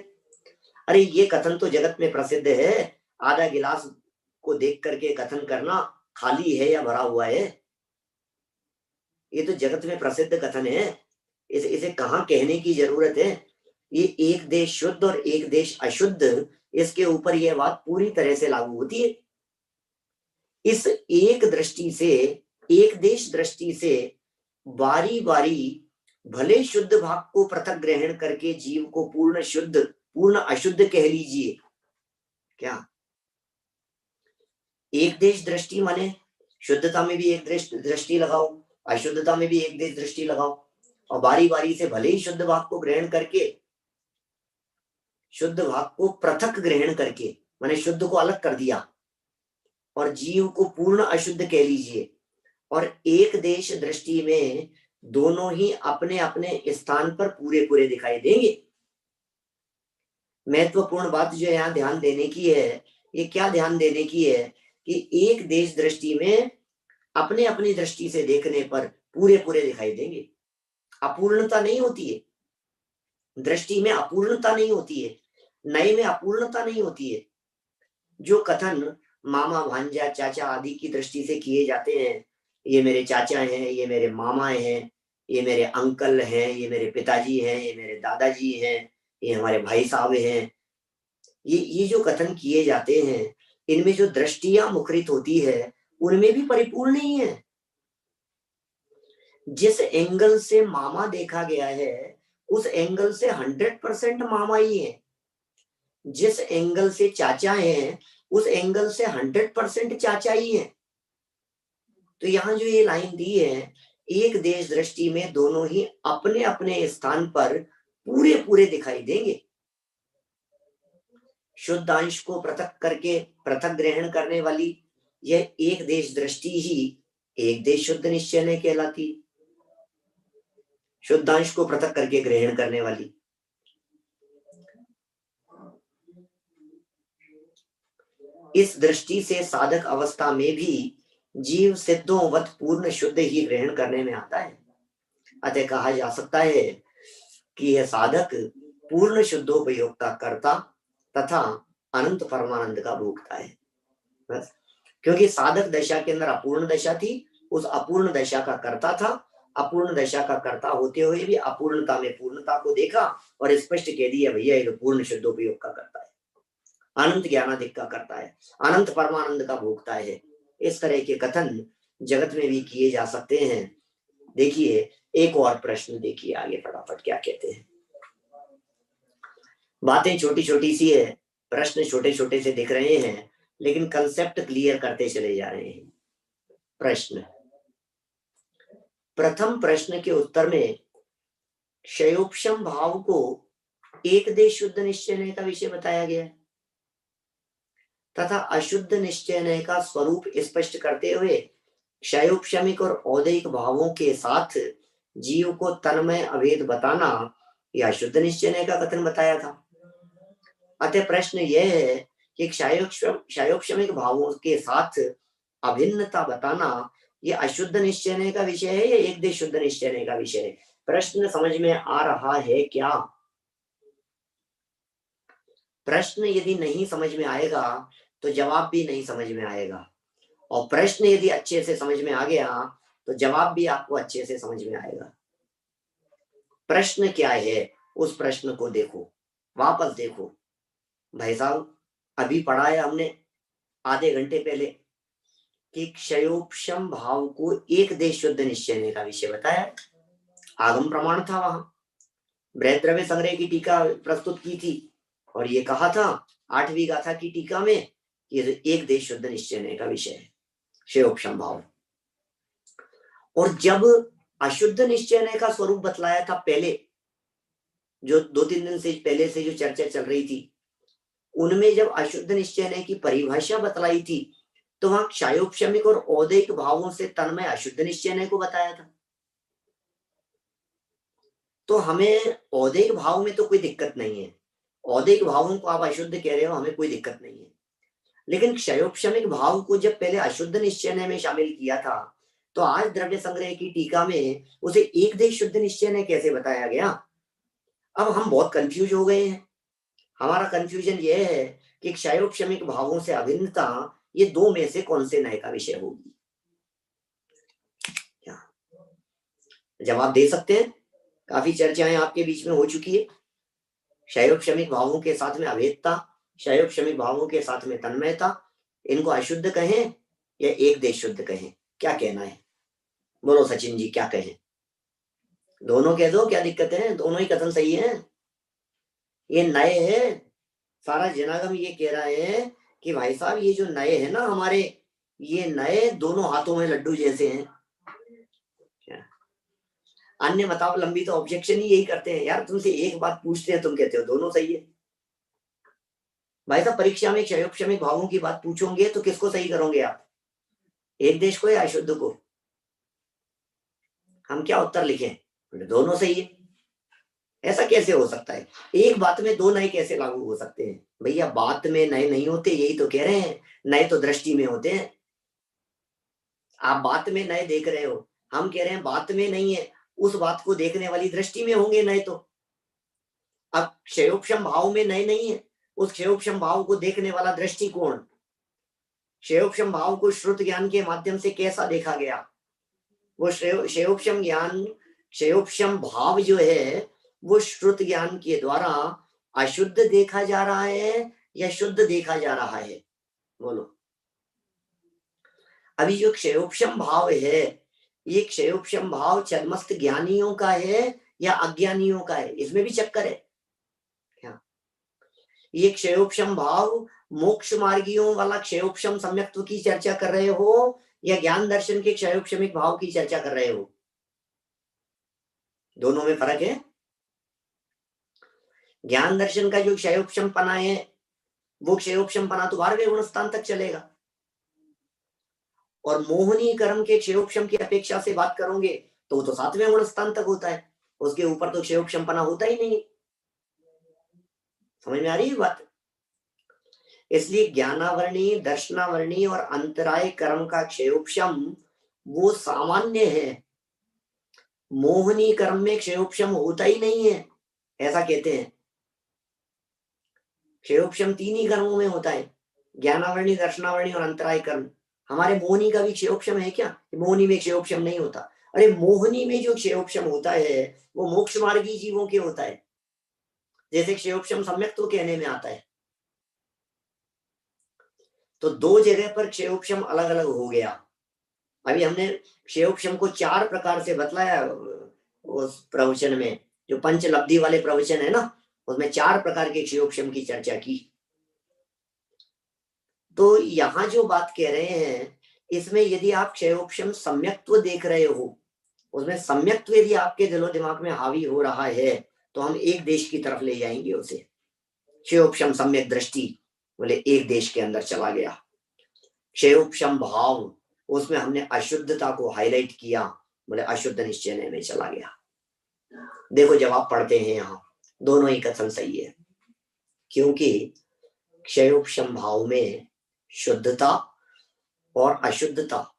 अरे ये कथन तो जगत में प्रसिद्ध है, आधा गिलास को देख करके कथन करना खाली है या भरा हुआ है, ये तो जगत में प्रसिद्ध कथन है, इसे कहाँ कहने की जरूरत है। ये एक देश शुद्ध और एक देश अशुद्ध, इसके ऊपर यह बात पूरी तरह से लागू होती है। इस एक दृष्टि से, एक देश दृष्टि से बारी बारी भले शुद्ध भाग को पृथक ग्रहण करके जीव को पूर्ण शुद्ध पूर्ण अशुद्ध कह लीजिए, क्या एक देश दृष्टि माने शुद्धता में भी एक दृष्टि लगाओ, अशुद्धता में भी एक देश दृष्टि लगाओ, और बारी बारी से भले ही शुद्ध भाग को ग्रहण करके, शुद्ध भाग को पृथक ग्रहण करके माने शुद्ध को अलग कर दिया और जीव को पूर्ण अशुद्ध कह लीजिए, और एक देश दृष्टि में दोनों ही अपने अपने स्थान पर पूरे पूरे दिखाई देंगे। महत्वपूर्ण बात जो यहाँ ध्यान देने की है, ये क्या ध्यान देने की है कि एक देश दृष्टि में अपने अपनी दृष्टि से देखने पर पूरे पूरे दिखाई देंगे, अपूर्णता नहीं होती है, दृष्टि में अपूर्णता नहीं होती है, नए में अपूर्णता नहीं होती है। जो कथन मामा भांजा चाचा आदि की दृष्टि से किए जाते हैं, ये मेरे चाचा हैं, ये मेरे मामा हैं, ये मेरे अंकल हैं, ये मेरे पिताजी हैं, ये मेरे दादाजी हैं, ये हमारे भाई साहब हैं, ये जो कथन किए जाते हैं, इनमें जो दृष्टियां मुखरित होती है उनमें भी परिपूर्ण नहीं है। जिस एंगल से मामा देखा गया है उस एंगल से 100% मामा ही है, जिस एंगल से चाचा है उस एंगल से 100% चाचा ही है। तो यहाँ जो ये लाइन दी है, एक देश दृष्टि में दोनों ही अपने अपने स्थान पर पूरे पूरे दिखाई देंगे। शुद्ध अंश को पृथक करके पृथक ग्रहण करने वाली यह एक देश दृष्टि ही एक देश शुद्ध निश्चय नहीं कहलाती, शुद्ध अंश को पृथक करके ग्रहण करने वाली। इस दृष्टि से साधक अवस्था में भी जीव सिद्धोवत पूर्ण शुद्ध ही ग्रहण करने में आता है। अतः कहा जा सकता है कि यह साधक पूर्ण शुद्धोपयोक्ता करता तथा अनंत परमानंद का भोगता है। बस, क्योंकि साधक दशा के अंदर अपूर्ण दशा थी, उस अपूर्ण दशा का करता था, अपूर्ण दशा का करता होते हुए भी अपूर्णता में पूर्णता को देखा और स्पष्ट कह दिया भैया ये पूर्ण शुद्धोपयोग का करता है, अनंत ज्ञानाधिक का करता है, अनंत परमानंद का भोगता है। इस तरह के कथन जगत में भी किए जा सकते हैं। देखिए एक और प्रश्न देखिए आगे फटाफट क्या कहते हैं। बातें छोटी छोटी सी है, प्रश्न छोटे छोटे से दिख रहे हैं, लेकिन कंसेप्ट क्लियर करते चले जा रहे हैं। प्रश्न, प्रथम प्रश्न के उत्तर में क्षयोपशम भाव को एक देश शुद्ध निश्चय नय का विषय बताया गया है तथा अशुद्ध निश्चय नय का स्वरूप स्पष्ट करते हुए क्षयोपशमिक और औदैहिक भावों के साथ जीव को तन्मय अभेद बताना यह अशुद्ध निश्चय नय का कथन बताया था। अतः प्रश्न यह है कि क्षयोपशमिक भावों के साथ अभिन्नता बताना ये अशुद्ध निश्चय नय का विषय है या एक देश शुद्ध निश्चय नय का विषय है? प्रश्न समझ में आ रहा है क्या? प्रश्न यदि नहीं समझ में आएगा तो जवाब भी नहीं समझ में आएगा, और प्रश्न यदि अच्छे से समझ में आ गया तो जवाब भी आपको अच्छे से समझ में आएगा। प्रश्न क्या है उस प्रश्न को देखो, वापस देखो। भाई साहब अभी पढ़ा है हमने आधे घंटे पहले कि क्षयोपशम भाव को एक देश शुद्ध निश्चय नय का विषय बताया, आगम प्रमाण था वहां। बृहद्रव्य संग्रह की टीका प्रस्तुत की थी और ये कहा था 8वीं गाथा की टीका में ये एक देश शुद्ध निश्चय नय का विषय है क्षयोपशम भाव। और जब अशुद्ध निश्चय नय का स्वरूप बतलाया था पहले, जो 2-3 दिन से पहले से जो चर्चा चल रही थी, उनमें जब अशुद्ध निश्चय नय की परिभाषा बतलाई थी तो वहां क्षयोपशमिक और औदैहिक भावों से तन्मय अशुद्ध निश्चय नय को बताया था। तो हमें औदैहिक भाव में तो कोई दिक्कत नहीं है, औदैहिक भावों को आप अशुद्ध कह रहे हो, हमें कोई दिक्कत नहीं है। लेकिन क्षयोपशमिक भाव को जब पहले अशुद्ध निश्चय नय में शामिल किया था तो आज द्रव्य संग्रह की टीका में उसे एक देश शुद्ध निश्चय नय कैसे बताया गया? अब हम बहुत कंफ्यूज हो गए हैं। हमारा कंफ्यूजन यह है कि क्षयोपशमिक भावों से अभिन्नता ये दो में से कौन से नय का विषय होगी? क्या जवाब दे सकते हैं? काफी चर्चाएं आपके बीच में हो चुकी है। क्षयोपशमिक भावों के साथ में अभेदता, क्षयोपशमिक भावों के साथ में तन्मयता, इनको अशुद्ध कहें या एक देश शुद्ध कहें, क्या कहना है? बोलो सचिन जी, क्या कहें? दोनों कह दो, क्या दिक्कत है? दोनों ही कथन सही है। ये नए है, सारा जनागम ये कह रहा है कि भाई साहब ये जो नए है ना हमारे, ये नए दोनों हाथों में लड्डू जैसे हैं। अन्य बताओ लंबी तो ऑब्जेक्शन ही यही करते हैं, यार तुमसे एक बात पूछते हैं तुम कहते हो दोनों सही है। भाई साहब परीक्षा में क्षयोपशमिक भावों की बात पूछोगे तो किसको सही करोगे आप, एक देश को या अशुद्ध को? हम क्या उत्तर लिखें? दोनों सही है। ऐसा कैसे हो सकता है? एक बात में दो नए कैसे लागू हो सकते हैं? भैया बात में नए नहीं होते, यही तो कह रहे हैं, नए तो दृष्टि में होते हैं। आप बात में नए देख रहे हो, हम कह रहे हैं बात में नहीं है, उस बात को देखने वाली दृष्टि में होंगे नए तो। अब क्षयोपशम भाव में नए नहीं है, उस क्षयोपशम भाव को देखने वाला दृष्टिकोण, क्षयोपशम भाव को श्रुत ज्ञान के माध्यम से कैसा देखा गया? वो क्षयोपशम ज्ञान, क्षयोपशम भाव जो है वो श्रुत ज्ञान के द्वारा अशुद्ध देखा जा रहा है या शुद्ध देखा जा रहा है? बोलो। अभी जो क्षयोपशम भाव है, ये क्षयोपशम भाव छद्मस्त ज्ञानियों का है या अज्ञानियों का है? इसमें भी चक्कर है क्या? ये क्षयोपशम भाव मोक्ष मार्गियों वाला क्षयोपशम सम्यक्त्व की चर्चा कर रहे हो या ज्ञान दर्शन के क्षयोपशमिक भाव की चर्चा कर रहे हो? दोनों में फर्क है। ज्ञान दर्शन का जो क्षयोपशम पना है वो क्षयोपशम पना तो 12वें गुणस्थान तक चलेगा, और मोहनी कर्म के क्षयोपशम की अपेक्षा से बात करोगे तो वो तो 7वें गुणस्थान तक होता है, उसके ऊपर तो क्षयोपशम पना होता ही नहीं। समझ में आ रही है बात? इसलिए ज्ञानावरणी, दर्शनावरणी और अंतराय कर्म का क्षयोपशम वो सामान्य है, मोहनी कर्म में क्षयोपशम होता ही नहीं है, ऐसा कहते हैं। क्षयोपशम 3 ही कर्मों में होता है, ज्ञानावरणी, दर्शनावरणी और अंतराय कर्म। हमारे मोहनी का भी क्षयोपशम है क्या? मोहनी में क्षयोपशम नहीं होता। अरे मोहनी में जो क्षयोपशम होता है वो मोक्ष मार्गी जीवों के होता है, जैसे क्षयोपशम सम्यक्त्व कहने में आता है। तो दो जगह पर क्षयोपशम अलग अलग हो गया। अभी हमने क्षयोपशम को 4 प्रकार से बतलाया उस प्रवचन में, जो पंचलब्धि वाले प्रवचन है ना, उसमें 4 प्रकार के क्षयोपशम की चर्चा की। तो यहां जो बात कह रहे हैं इसमें यदि आप क्षयोपशम सम्यक्त्व देख रहे हो, उसमें सम्यक्त्व यदि आपके दिलो दिमाग में हावी हो रहा है तो हम एक देश की तरफ ले जाएंगे उसे। क्षयोपशम सम्यक दृष्टि, बोले एक देश के अंदर चला गया। क्षयोपशम भाव, उसमें हमने अशुद्धता को हाईलाइट किया, बोले अशुद्ध निश्चय में चला गया। देखो जब आप पढ़ते हैं यहाँ दोनों ही कथन सही है, क्योंकि क्षयोपशम भाव में शुद्धता और अशुद्धता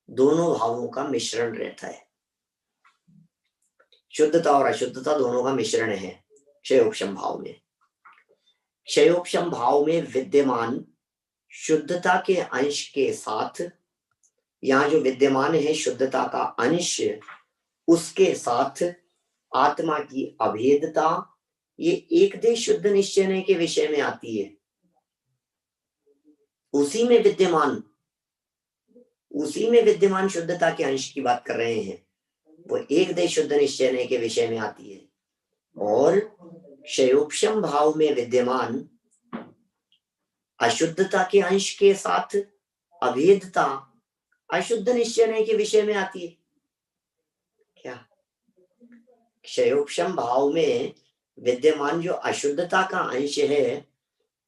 दोनों भावों का मिश्रण रहता है। शुद्धता और अशुद्धता दोनों का मिश्रण है क्षयोपशम भाव में। क्षयोपशम भाव में विद्यमान शुद्धता के अंश के साथ, यहाँ जो विद्यमान है शुद्धता का अंश, उसके साथ आत्मा की अभेदता, ये एक देश शुद्ध निश्चय के विषय में आती है। उसी में विद्यमान शुद्धता के अंश की बात कर रहे हैं, वो एक देश शुद्ध निश्चय के विषय में आती है। और क्षयोपशम भाव में विद्यमान अशुद्धता के अंश के साथ अभेदता अशुद्ध निश्चय के विषय में आती है। क्या क्षयोपशम भाव में विद्यमान जो अशुद्धता का अंश है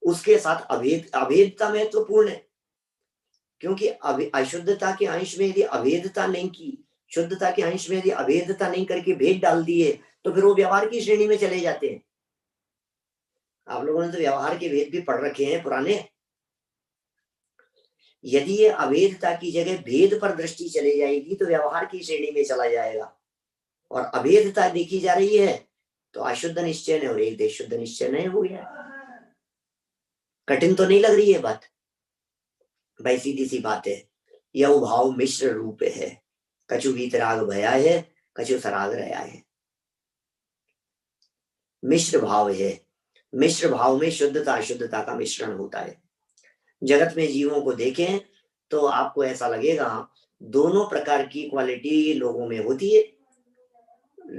उसके साथ अभेदता महत्वपूर्ण है, क्योंकि अशुद्धता के अंश में यदि अभेदता नहीं की, शुद्धता के अंश में यदि अभेदता नहीं करके भेद डाल दिए, तो फिर वो व्यवहार की श्रेणी में चले जाते हैं। आप लोगों ने तो व्यवहार के भेद भी पढ़ रखे हैं पुराने। यदि ये अभेदता की जगह भेद पर दृष्टि चली जाएगी तो व्यवहार की श्रेणी में चला जाएगा, और अभेदता देखी जा रही है तो अशुद्ध निश्चय और एक देश शुद्ध निश्चय हो गया। कठिन तो नहीं लग रही है बात भाई? सीधी सी बात है। यह भाव मिश्र रूप है, कछु वीतराग भया है, कछु सराग रहा है। मिश्र भाव है। मिश्र भाव में शुद्धता अशुद्धता का मिश्रण होता है। जगत में जीवों को देखें तो आपको ऐसा लगेगा दोनों प्रकार की क्वालिटी लोगों में होती है।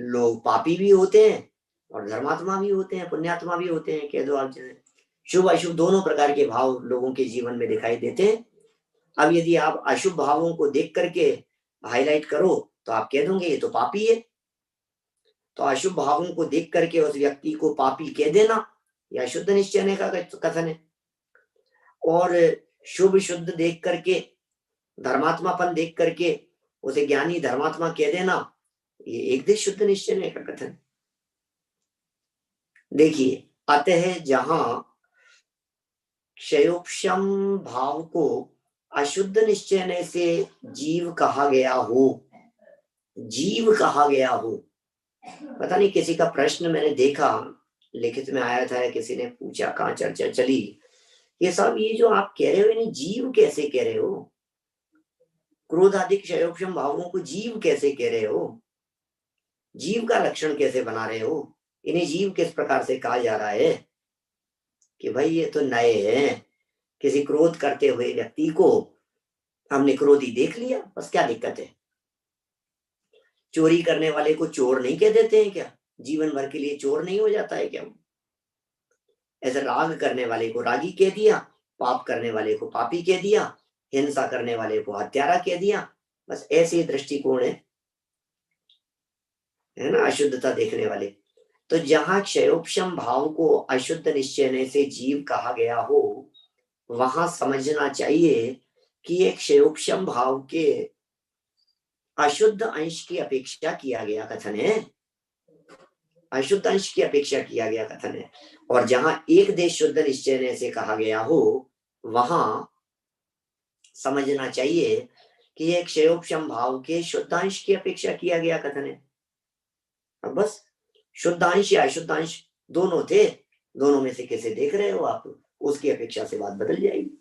लोग पापी भी होते हैं और धर्मात्मा भी होते हैं, पुण्यात्मा भी होते हैं, कह दो आप। शुभ अशुभ दोनों प्रकार के भाव लोगों के जीवन में दिखाई देते हैं। अब यदि आप अशुभ भावों को देख करके हाईलाइट करो तो आप कह दोगे ये तो पापी है, तो अशुभ भावों को देख करके उस व्यक्ति को पापी कह देना यह शुद्ध निश्चय का कथन है। और शुभ शुद्ध देख करके, धर्मात्मापन देख करके उसे ज्ञानी धर्मात्मा कह देना, ये एक देश शुद्ध निश्चय का कथन। देखिए, अतः जहां क्षयोपशम भाव को अशुद्ध निश्चय से जीव कहा गया हो, पता नहीं किसी का प्रश्न मैंने देखा लिखित में आया था, किसी ने पूछा, कहाँ चर्चा चली, ये सब ये जो आप कह रहे हो इन्हें जीव कैसे कह रहे हो? क्रोध आदि क्षयोपशम भावों को जीव कैसे कह रहे हो? जीव का लक्षण कैसे बना रहे हो? इन्हें जीव किस प्रकार से कहा जा रहा है? कि भाई ये तो नए हैं, किसी क्रोध करते हुए व्यक्ति को हमने क्रोधी देख लिया, बस क्या दिक्कत है? चोरी करने वाले को चोर नहीं कह देते हैं क्या? जीवन भर के लिए चोर नहीं हो जाता है क्या? ऐसे राग करने वाले को रागी कह दिया, पाप करने वाले को पापी कह दिया, हिंसा करने वाले को हत्यारा कह दिया, बस ऐसे दृष्टिकोण है ना अशुद्धता देखने वाले। तो जहां क्षयोपशम भाव को अशुद्ध निश्चय से जीव कहा गया हो, वहां समझना चाहिए कि एक क्षयोपशम भाव के अशुद्ध अंश की अपेक्षा किया गया कथन है, अशुद्ध अंश की अपेक्षा किया गया कथन है। और जहां एक देश शुद्ध निश्चय से कहा गया हो, वहां समझना चाहिए कि एक क्षयोपशम भाव के शुद्धांश की अपेक्षा किया गया कथन है। अब बस शुद्धांश या अशुद्धांश दोनों थे, दोनों में से कैसे देख रहे हो आप, उसकी अपेक्षा से बात बदल जाएगी।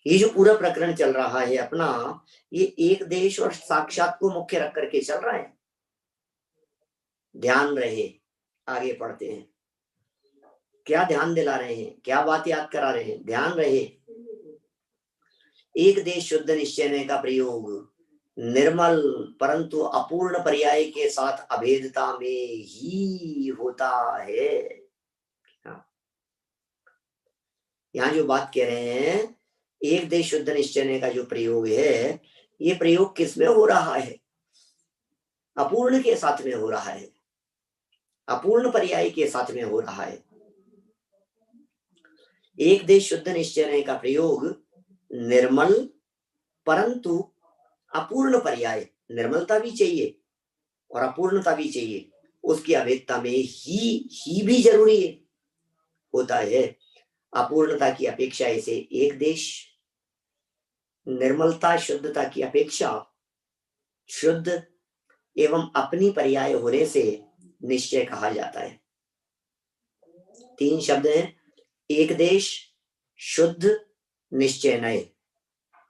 ये जो पूरा प्रकरण चल रहा है अपना, ये एक देश और साक्षात को मुख्य रख करके चल रहा है। ध्यान रहे, आगे पढ़ते हैं, क्या ध्यान दिला रहे हैं, क्या बात याद करा रहे हैं? ध्यान रहे, एक देश शुद्ध निश्चय का प्रयोग निर्मल परंतु अपूर्ण पर्याय के साथ अभेदता में ही होता है। यहाँ जो बात कह रहे हैं, एक देश शुद्ध निश्चय का जो प्रयोग है, ये प्रयोग किस में हो रहा है? अपूर्ण के साथ में हो रहा है। अपूर्ण पर्याय के साथ में हो रहा है। एक देश शुद्ध निश्चय का प्रयोग निर्मल परंतु अपूर्ण पर्याय, निर्मलता भी चाहिए और अपूर्णता भी चाहिए, उसकी अभेदता में ही भी जरूरी है होता है। अपूर्णता की अपेक्षा इसे एक देश, निर्मलता शुद्धता की अपेक्षा शुद्ध एवं अपनी पर्याय होने से निश्चय कहा जाता है। 3 शब्द हैं, एक देश, शुद्ध, निश्चय नय।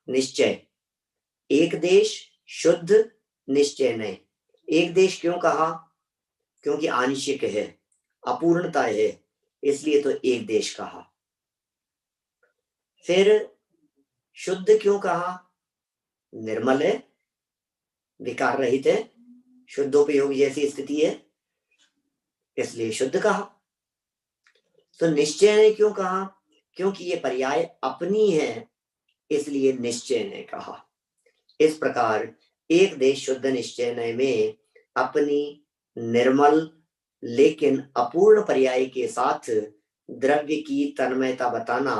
निश्चय, एक देश, शुद्ध, निश्चय नय। एक देश क्यों कहा? क्योंकि आंशिक है, अपूर्णता है, इसलिए तो एक देश कहा। फिर शुद्ध क्यों कहा? निर्मल है, विकार रहित है, शुद्धोपयोग जैसी स्थिति है, इसलिए शुद्ध कहा। तो निश्चय ने क्यों कहा? क्योंकि ये पर्याय अपनी है, इसलिए निश्चय ने कहा। इस प्रकार एक देश शुद्ध निश्चय में अपनी निर्मल लेकिन अपूर्ण पर्याय के साथ द्रव्य की तन्मयता बताना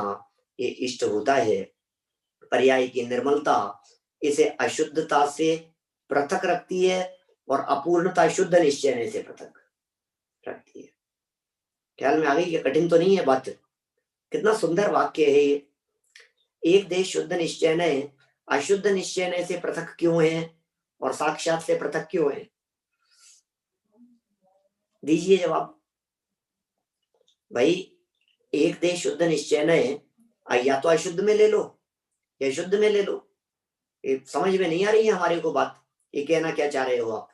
ये इष्ट होता है। पर्याय की निर्मलता इसे अशुद्धता से पृथक रखती है और अपूर्णता शुद्ध निश्चय से पृथक रखती है। ख्याल में आ गई? ये कठिन तो नहीं है बात। कितना सुंदर वाक्य है ये। एक देश शुद्ध निश्चय अशुद्ध निश्चय से पृथक क्यों है और साक्षात से पृथक क्यों है? दीजिए जवाब भाई। एक देश शुद्ध निश्चय या तो अशुद्ध में ले लो या शुद्ध में ले लो। ये समझ में नहीं आ रही है हमारे को बात, ये कहना क्या चाह रहे हो आप?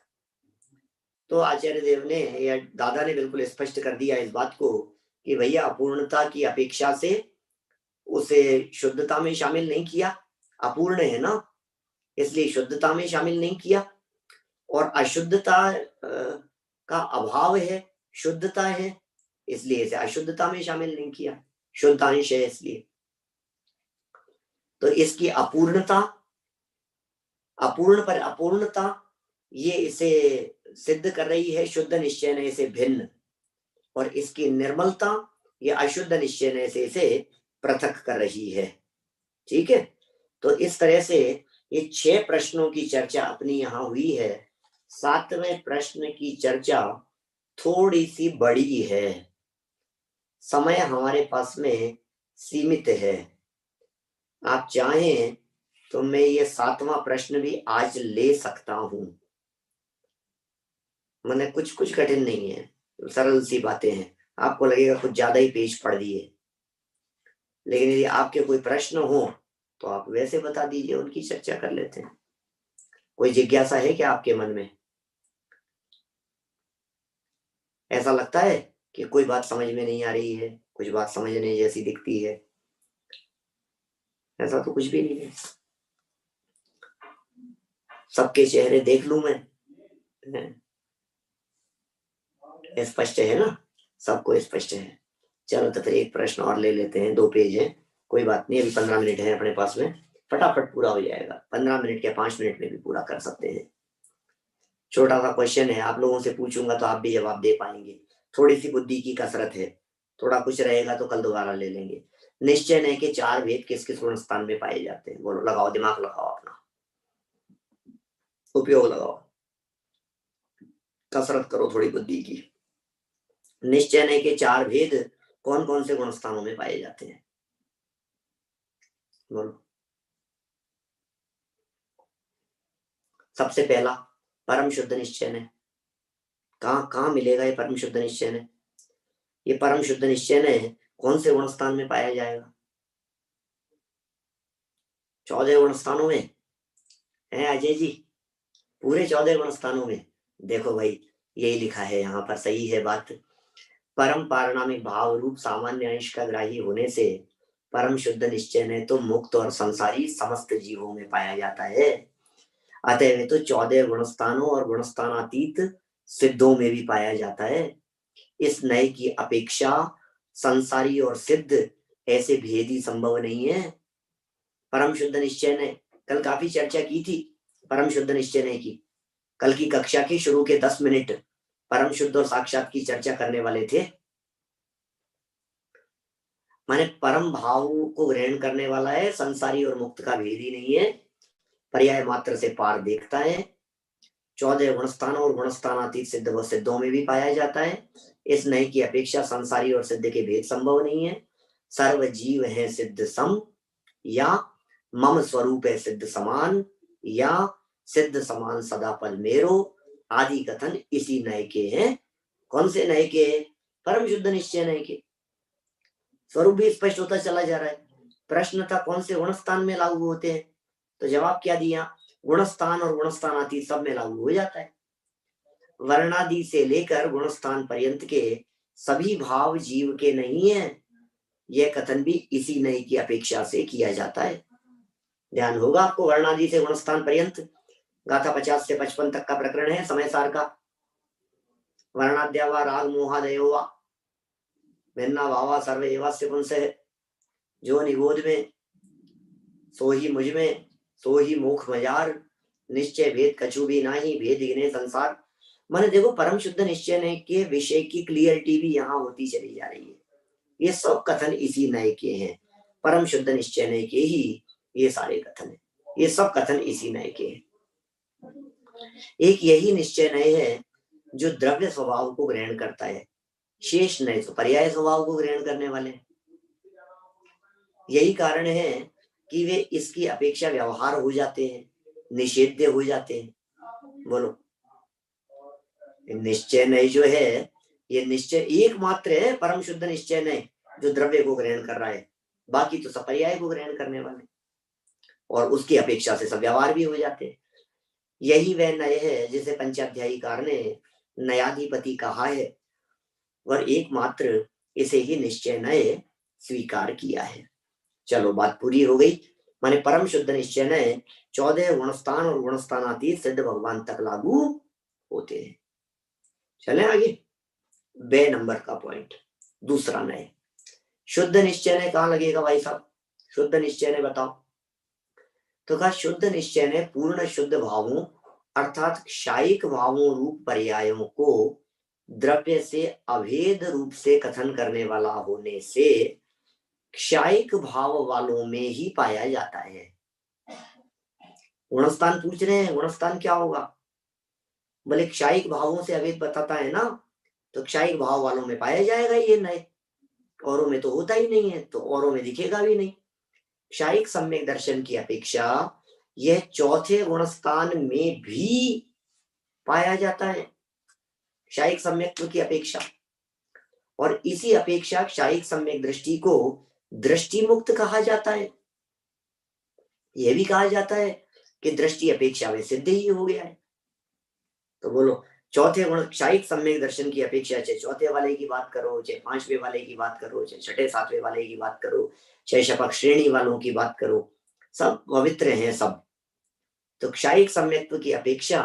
तो आचार्य देव ने या दादा ने बिल्कुल स्पष्ट कर दिया इस बात को कि भैया अपूर्णता की अपेक्षा से उसे शुद्धता में शामिल नहीं किया, अपूर्ण है ना, इसलिए शुद्धता में शामिल नहीं किया। और अशुद्धता का अभाव है, शुद्धता है, इसलिए इसे अशुद्धता में शामिल नहीं किया, शुद्धांश है इसलिए। तो इसकी अपूर्णता, अपूर्ण पर अपूर्णता, ये इसे सिद्ध कर रही है शुद्ध निश्चय से भिन्न, और इसकी निर्मलता ये अशुद्ध निश्चय से इसे पृथक कर रही है। ठीक है, तो इस तरह से ये 6 प्रश्नों की चर्चा अपनी यहाँ हुई है। 7वें प्रश्न की चर्चा थोड़ी सी बड़ी है, समय हमारे पास में सीमित है। आप चाहें तो मैं ये 7वां प्रश्न भी आज ले सकता हूं, मैंने कुछ कठिन नहीं है, सरल सी बातें हैं। आपको लगेगा कुछ ज्यादा ही पेज पढ़ दिए, लेकिन यदि आपके कोई प्रश्न हो तो आप वैसे बता दीजिए, उनकी चर्चा कर लेते हैं। कोई जिज्ञासा है क्या आपके मन में? ऐसा लगता है कि कोई बात समझ में नहीं आ रही है, कुछ बात समझने जैसी दिखती है? ऐसा तो कुछ भी नहीं है। सबके चेहरे देख लूं मैं, स्पष्ट है ना, सबको स्पष्ट है। चलो तो फिर एक प्रश्न और ले लेते हैं, 2 पेज है, कोई बात नहीं, अभी 15 मिनट है अपने पास में, फटाफट पूरा हो जाएगा। 15 मिनट या 5 मिनट में भी पूरा कर सकते हैं। छोटा सा क्वेश्चन है, आप लोगों से पूछूंगा तो आप भी जवाब दे पाएंगे। थोड़ी सी बुद्धि की कसरत है, थोड़ा कुछ रहेगा तो कल दोबारा ले लेंगे। निश्चय नहीं के 4 भेद किस किस गुण स्थान में पाए जाते हैं? बोलो, लगाओ दिमाग, लगाओ अपना, उपयोग लगाओ, कसरत करो थोड़ी बुद्धि की। निश्चय नहीं के 4 भेद कौन कौन से गुण स्थानों में पाए जाते हैं? बोलो। सबसे पहला परम शुद्ध निश्चय ने, कहां मिलेगा ये परम शुद्ध निश्चय ने? ये परम शुद्ध निश्चय ने कौन से गुण स्थान में पाया जाएगा? 14 गुण स्थानों में है अजय जी, पूरे 14 गुण स्थानों में। देखो भाई, यही लिखा है यहाँ पर, सही है बात। परम पारिणामिक भाव रूप सामान्य अंश का ग्राही होने से परम शुद्ध निश्चय ने तो मुक्त और संसारी समस्त जीवों में पाया जाता है। अतः तो 14 गुणस्थानों और गुणस्थानातीत सिद्धों में भी पाया जाता है। इस नए की अपेक्षा संसारी और सिद्ध ऐसे भेद ही संभव नहीं है। परम शुद्ध निश्चय ने कल काफी चर्चा की थी, परम शुद्ध निश्चय ने की। कल की कक्षा के शुरू के 10 मिनट परम शुद्ध और साक्षात की चर्चा करने वाले थे। माने परम भाव को ग्रहण करने वाला है, संसारी और मुक्त का भेद ही नहीं है, पर्याय मात्र से पार देखता है। 14 गुणस्थान और गुणस्थानातीत सिद्ध व सिद्धों में भी पाया जाता है। इस नए की अपेक्षा संसारी और सिद्ध के भेद संभव नहीं है। सर्व जीव है सिद्ध सम, या मम स्वरूप है सिद्ध समान, या सिद्ध समान सदा पद मेरो, आदि कथन इसी नए के हैं। कौन से नए के? परम शुद्ध निश्चय नए के। स्वरूप भी स्पष्ट होता चला जा रहा है। प्रश्न था कौन से गुणस्थान में लागू होते हैं, तो जवाब क्या दिया? गुणस्थान और गुणस्थानातीत सब में लागू हो जाता है। वर्णादि से लेकर गुणस्थान पर्यंत के सभी भाव जीव के नहीं है, यह कथन भी इसी नई की अपेक्षा से किया जाता है। ध्यान होगा आपको, वर्णादि से गुणस्थान पर्यंत गाथा 50 से 55 तक का प्रकरण है समय सार का। वर्णाद्यावा राग मोहादयोवा भिन्ना भावा सर्व एवास्य पुंसः, जो निगोद में सो ही मुझ में, सो ही मुख मजार, निश्चय भेद कछु भी नाही, भेद गिने संसार। माने देखो, परम शुद्ध निश्चय नय के विषय की क्लियरिटी भी यहाँ होती चली जा रही है। ये सब कथन इसी नय के हैं, परम शुद्ध निश्चय नय के ही ये सारे कथन है, ये सब कथन इसी नय के हैं। एक यही निश्चय नय है जो द्रव्य स्वभाव को ग्रहण करता है, शेष नय तो पर्याय स्वभाव को ग्रहण करने वाले। यही कारण है कि वे इसकी अपेक्षा व्यवहार हो जाते हैं, निषेध्य हो जाते हैं। बोलो, निश्चय नय जो है, ये निश्चय एकमात्र है परम शुद्ध निश्चय नय जो द्रव्य को ग्रहण कर रहा है, बाकी तो सब पर्याय को ग्रहण करने वाले, और उसकी अपेक्षा से सब व्यवहार भी हो जाते हैं। यही वह नय है जिसे पंचाध्यायीकार ने नयाधिपति कहा है, और एकमात्र इसे ही निश्चय नय स्वीकार किया है। चलो, बात पूरी हो गई। माने परम शुद्ध निश्चय नय 14 गुणस्थान और गुणस्थानातीत सिद्ध भगवान तक लागू होते हैं। चले आगे, बे नंबर का पॉइंट, दूसरा नय। शुद्ध निश्चय नय कहां लगेगा भाई साहब? शुद्ध निश्चय नय बताओ। तो कहा शुद्ध निश्चय नय पूर्ण शुद्ध भावों अर्थात क्षायिक भावों रूप पर्यायों को द्रव्य से अभेद रूप से कथन करने वाला होने से क्षायिक भाव वालों में ही पाया जाता है। गुणस्थान पूछ रहे हैं, गुणस्थान क्या होगा? बोले क्षायिक भावों से अभेद बताता है ना, तो क्षायिक भाव वालों में पाया जाएगा ये नए, औरों में तो होता ही नहीं है, तो औरों में दिखेगा भी नहीं। क्षायिक सम्यक दर्शन की अपेक्षा यह चौथे गुणस्थान में भी पाया जाता है, क्षायिक सम्यक्त्व की अपेक्षा। और इसी अपेक्षा क्षायिक सम्यक दृष्टि को दृष्टि मुक्त कहा जाता है। यह भी कहा जाता है कि दृष्टि अपेक्षा में सिद्ध ही हो गया है। तो बोलो, चौथे गुण क्षायिक सम्यक दर्शन की अपेक्षा, चाहे चौथे वाले की बात करो, चाहे 5वें वाले की बात करो, चाहे 6ठे 7वें वाले की बात करो, चाहे शपक श्रेणी वालों की बात करो, सब पवित्र हैं सब। तो क्षायिक सम्यक्त्व की अपेक्षा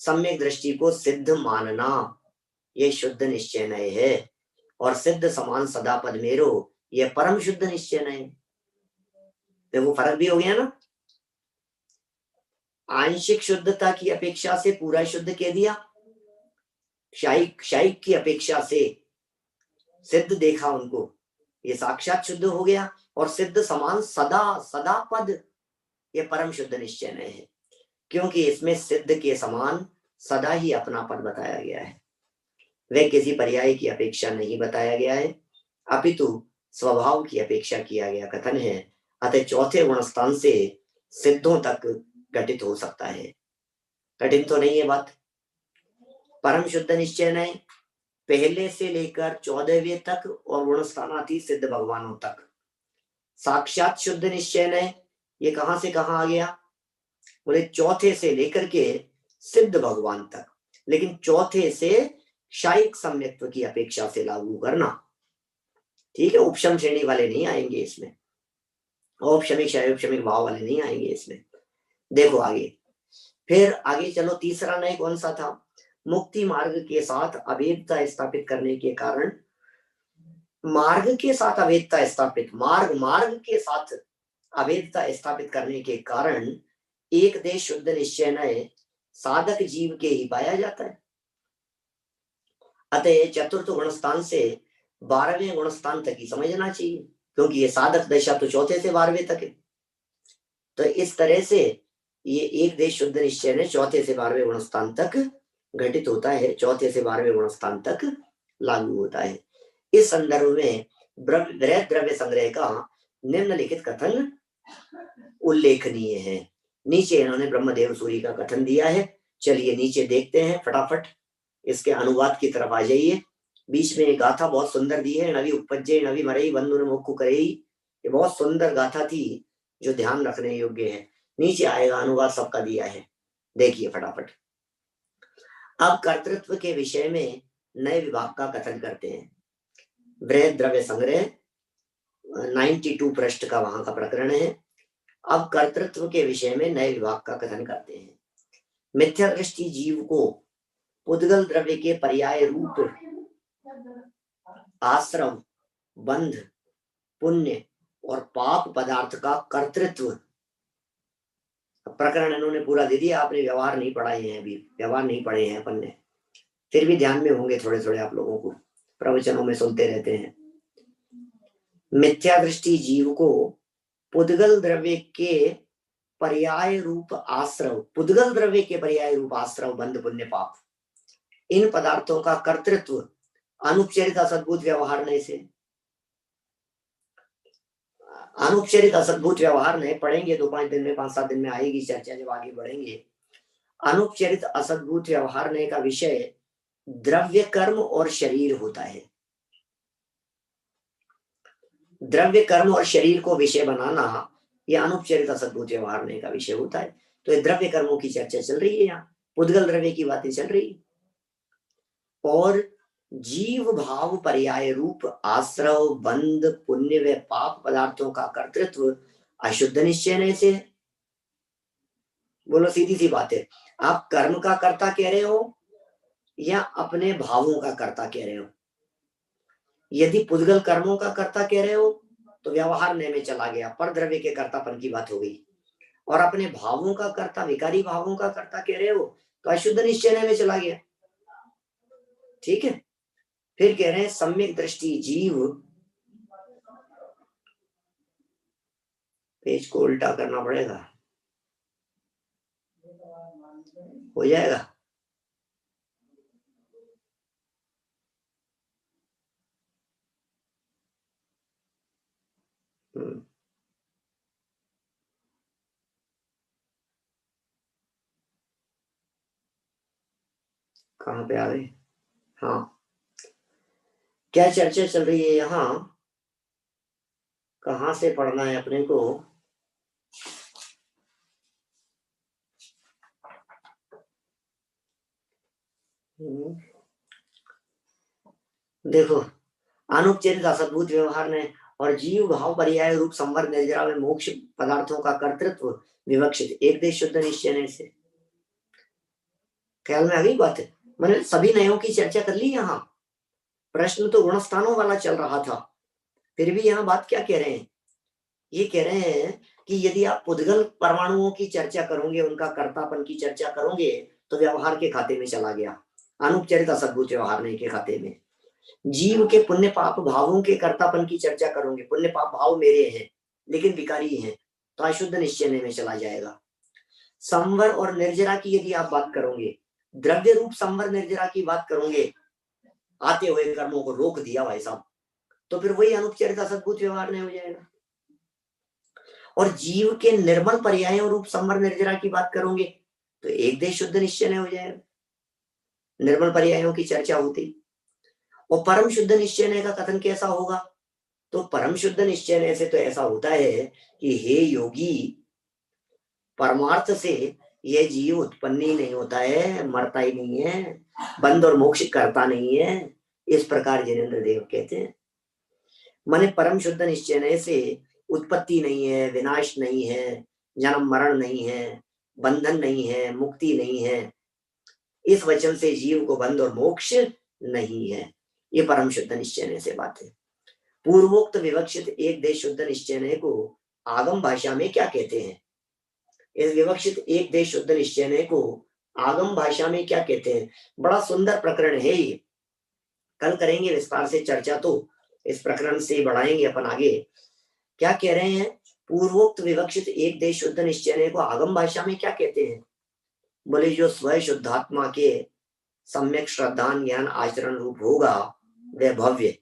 सम्यक दृष्टि को सिद्ध मानना, ये शुद्ध निश्चय नय है। और सिद्ध समान सदा पद मेरो, ये परम शुद्ध निश्चय नय। देखो फर्क भी हो गया ना, आंशिक शुद्धता की अपेक्षा से पूरा शुद्ध कह दिया, क्षायिक की अपेक्षा से सिद्ध देखा उनको, ये साक्षात शुद्ध हो गया। और सिद्ध समान सदा सदा पद, ये परम शुद्ध निश्चय नय है, क्योंकि इसमें सिद्ध के समान सदा ही अपना पद बताया गया है, वह किसी पर्याय की अपेक्षा नहीं बताया गया है, अपितु स्वभाव की अपेक्षा किया गया कथन है। अतः चौथे गुणस्थान से सिद्धों तक घटित हो सकता है। कठिन तो नहीं है बात। परम शुद्ध निश्चय नय पहले से लेकर 14वें तक और गुणस्थानातीत सिद्ध भगवानों तक। साक्षात शुद्ध निश्चय नय ये कहां से कहां आ गया? बोले चौथे से लेकर के सिद्ध भगवान तक, लेकिन चौथे से क्षायिक सम्यक्त्व की अपेक्षा से लागू करना, ठीक है। उपशम श्रेणी वाले नहीं आएंगे इसमें, औपशमिक क्षयोपशमिक भाव वाले नहीं आएंगे इसमें। देखो आगे, फिर आगे चलो, तीसरा नय कौन सा था? मुक्ति मार्ग के साथ अभेदता स्थापित करने के कारण, मार्ग के साथ अभेदता स्थापित, मार्ग के साथ अभेदता स्थापित करने के कारण एक देश शुद्ध निश्चय नय साधक जीव के ही पाया जाता है। अतः चतुर्थ गुणस्थान से 12वें गुणस्थान तक ही समझना चाहिए, क्योंकि ये साधक दशा तो चौथे से 12वें तक है। तो इस तरह से ये एक देश शुद्ध निश्चय ने चौथे से 12वें गुणस्थान तक घटित होता है, चौथे से 12वें गुणस्थान तक लागू होता है। इस संदर्भ में बृहद द्रव्य संग्रह का निम्नलिखित कथन उल्लेखनीय है। नीचे इन्होंने ब्रह्मदेव सूरी का कथन दिया है। चलिए नीचे देखते हैं फटाफट, इसके अनुवाद की तरफ आ जाइए। बीच में एक गाथा बहुत सुंदर दी है, नवी उपजे नवी मरई बंधु मुक्कु करई। ये बहुत सुंदर गाथा थी जो ध्यान रखने योग्य है। नीचे आएगा, अनुवाद सबका दिया है, देखिए फटाफट। अब कर्तृत्व के विषय में नए विभाग का कथन करते हैं। बृहद द्रव्य संग्रह 92 पृष्ठ का वहां का प्रकरण है। अब कर्तृत्व के विषय में नए विभाग का कथन करते हैं। मिथ्या दृष्टि जीव को उद्गल द्रव्य के पर्याय रूप आश्रम, बंध, पुण्य और पाप पदार्थ का कर्तृत्व, प्रकरण इन्होंने पूरा दे दिया। आपने व्यवहार नहीं पढ़ाए हैं, अभी व्यवहार नहीं पढ़े हैं अपन ने, फिर भी ध्यान में होंगे थोड़े थोड़े, आप लोगों को प्रवचनों में सुनते रहते हैं। मिथ्या दृष्टि जीव को पुद्गल द्रव्य के पर्याय रूप आश्रव, पुद्गल द्रव्य के पर्याय रूप आश्रव, बंध, पुण्य, पाप, इन पदार्थों का कर्तृत्व अनुपचरित असद्भुत व्यवहार नहीं से, अनुपचरित असद्भुत व्यवहार नहीं पढ़ेंगे 2-5 दिन में, 5-7 दिन में आएगी चर्चा जब आगे बढ़ेंगे। अनुपचरित असद्भुत व्यवहार ने का विषय द्रव्य, कर्म और शरीर होता है। द्रव्य, कर्म और शरीर को विषय बनाना यह अनुपचरित असद्भुत व्यवहार ने का विषय होता है। तो ये द्रव्य कर्मों की चर्चा चल रही है, यहाँ पुद्गल द्रव्य की बातें चल रही है। और जीव भाव पर्याय रूप आश्रव, बंध, पुण्य व पाप पदार्थों का कर्तृत्व अशुद्ध निश्चय से। बोलो सीधी सी बात है, आप कर्म का कर्ता कह रहे हो या अपने भावों का कर्ता कह रहे हो? यदि पुद्गल कर्मों का कर्ता कह रहे हो तो व्यवहार नय में चला गया, पर द्रव्य के कर्तापन की बात हो गई। और अपने भावों का कर्ता, विकारी भावों का कर्ता कह रहे हो तो अशुद्ध निश्चय में चला गया। ठीक है, फिर कह रहे हैं सम्यक दृष्टि जीव, पेज को उल्टा करना पड़ेगा, हो जाएगा। कहाँ पे आ गए? हाँ, क्या चर्चा चल रही है यहाँ, कहाँ से पढ़ना है अपने को? देखो, अनुपचरित असद्भुत व्यवहार ने और जीव भाव पर्याय रूप संवर निर्जरा में मोक्ष पदार्थों का कर्तृत्व विवक्षित एक देश शुद्ध निश्चय से। ख्याल में आ गई बात है? मैंने सभी नयों की चर्चा कर ली। यहाँ प्रश्न तो गुणस्थानों वाला चल रहा था, फिर भी यहाँ बात क्या कह रहे हैं? ये कह रहे हैं कि यदि आप पुद्गल परमाणुओं की चर्चा करोगे, उनका कर्तापन की चर्चा करोगे, तो व्यवहार के खाते में चला गया, अनुपचरित असद्भुत व्यवहार नहीं के खाते में। जीव के पुण्य पाप भावों के कर्तापन की चर्चा करोगे, पुण्य पाप भाव मेरे हैं लेकिन विकारी हैं, तो अशुद्ध निश्चय में चला जाएगा। संवर और निर्जरा की यदि आप बात करोगे, द्रव्य रूप संवर निर्जरा की बात करोगे, आते हुए कर्मों को रोक दिया भाई साहब, तो फिर वही अनुपचरित असद्भुत व्यवहार नहीं हो जाएगा। और जीव के निर्मल पर्यायों रूप संवर निर्जरा की बात करोगे तो एक देश शुद्ध निश्चय नहीं हो जाएगा, निर्मल पर्यायों की चर्चा होती। और परम शुद्ध निश्चय का कथन कैसा होगा? तो परम शुद्ध निश्चय से तो ऐसा होता है कि हे योगी, परमार्थ से यह जीव उत्पन्न ही नहीं होता है, मरता ही नहीं है, बंध और मोक्ष करता नहीं है, इस प्रकार जिनेन्द्र देव कहते हैं। माने परम शुद्ध निश्चय से उत्पत्ति नहीं है, विनाश नहीं है, जन्म मरण नहीं है, बंधन नहीं है, मुक्ति नहीं है, इस वचन से जीव को बंध और मोक्ष नहीं है। ये परम शुद्ध निश्चय से बात है। पूर्वोक्त विवक्षित एक देश शुद्ध निश्चय को आगम भाषा में क्या कहते हैं? इस विवक्षित एक देश शुद्ध निश्चय को आगम भाषा में क्या कहते हैं? बड़ा सुंदर प्रकरण है ये। कल करेंगे विस्तार से चर्चा, तो इस प्रकरण से बढ़ाएंगे अपन आगे। क्या कह रहे हैं, पूर्वोक्त विवक्षित एक देश शुद्ध निश्चय को आगम भाषा में क्या कहते हैं? बोले जो स्वयं शुद्धात्मा के सम्यक श्रद्धान ज्ञान आचरण रूप होगा वह भव्य,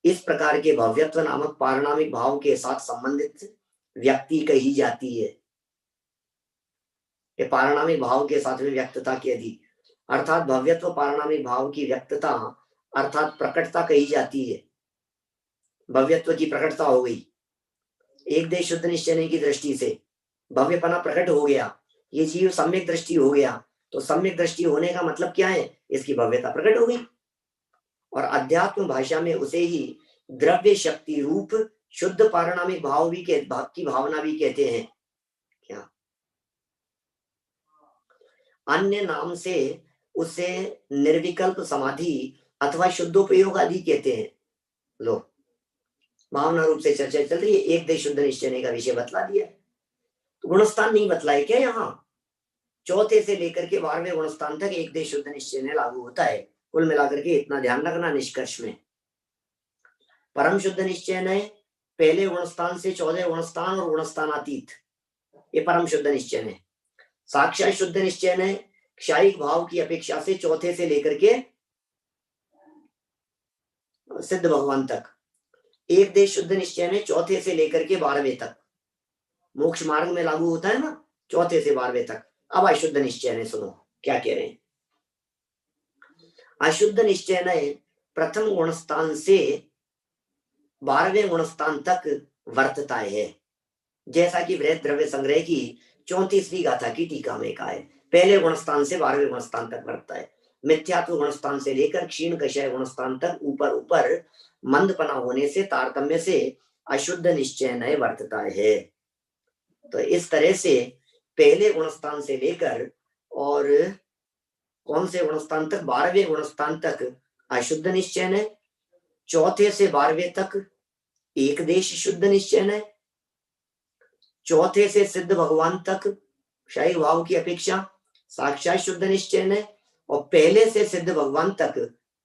इस प्रकार के भव्यत्व नामक पारणामिक भाव के साथ संबंधित व्यक्ति कही जाती है। ये पारणामिक भाव के साथ में व्यक्तता की यदि अर्थात भव्यत्व पारणामिक भाव की व्यक्तता अर्थात प्रकटता कही जाती है। भव्यत्व की प्रकटता हो गई, एक देश शुद्ध निश्चय की दृष्टि से भव्यपना प्रकट हो गया, ये जीव सम्यक दृष्टि हो गया, तो सम्यक दृष्टि होने का मतलब क्या है, इसकी भव्यता प्रकट हो गई। और अध्यात्म भाषा में उसे ही द्रव्य शक्ति रूप शुद्ध पारणामिक भाव भी की भावना भी कहते हैं। क्या अन्य नाम से उसे निर्विकल्प समाधि अथवा शुद्धोपयोग आदि कहते हैं। लो, भावना रूप से चर्चा चल रही है, एक देश शुद्ध निश्चय का विषय बतला दिया, तो गुणस्थान नहीं बतलाए क्या? यहाँ चौथे से लेकर के 12वें गुणस्थान तक एक देश शुद्ध निश्चय लागू होता है। कुल मिलाकर के इतना ध्यान रखना निष्कर्ष में, परम शुद्ध निश्चय पहले गुणस्थान से 14 गुणस्थान और गुणस्थानातीत, ये परम शुद्ध निश्चय है। साक्षात शुद्ध निश्चय क्षायिक भाव की अपेक्षा से चौथे से लेकर के सिद्ध भगवान तक, एक देश शुद्ध निश्चय चौथे से लेकर के 12वें तक, मोक्ष मार्ग में लागू होता है ना, चौथे से 12वें तक। अब अशुद्ध निश्चय सुनो क्या कह रहे हैं। अशुद्ध निश्चय प्रथम गुणस्थान से 12वें गुणस्थान तक वर्तता है, जैसा कि वृहत द्रव्य संग्रह की 34वीं गाथा की टीका में कहा है। पहले गुणस्थान से 12वें गुणस्थान तक वर्तता है। मिथ्यात्व गुणस्थान से लेकर क्षीण कषय गुणस्थान तक ऊपर ऊपर मंदपना होने से तारतम्य से अशुद्ध निश्चय वर्तता है। तो इस तरह से पहले गुणस्थान से लेकर और कौन से गुणस्थान तक, 12वें गुणस्थान तक अशुद्ध निश्चय, चौथे से 12वें तक एक देश शुद्ध निश्चय, चौथे से सिद्ध भगवान तक क्षायिक भाव की अपेक्षा साक्षात शुद्ध निश्चय, और पहले से सिद्ध भगवान तक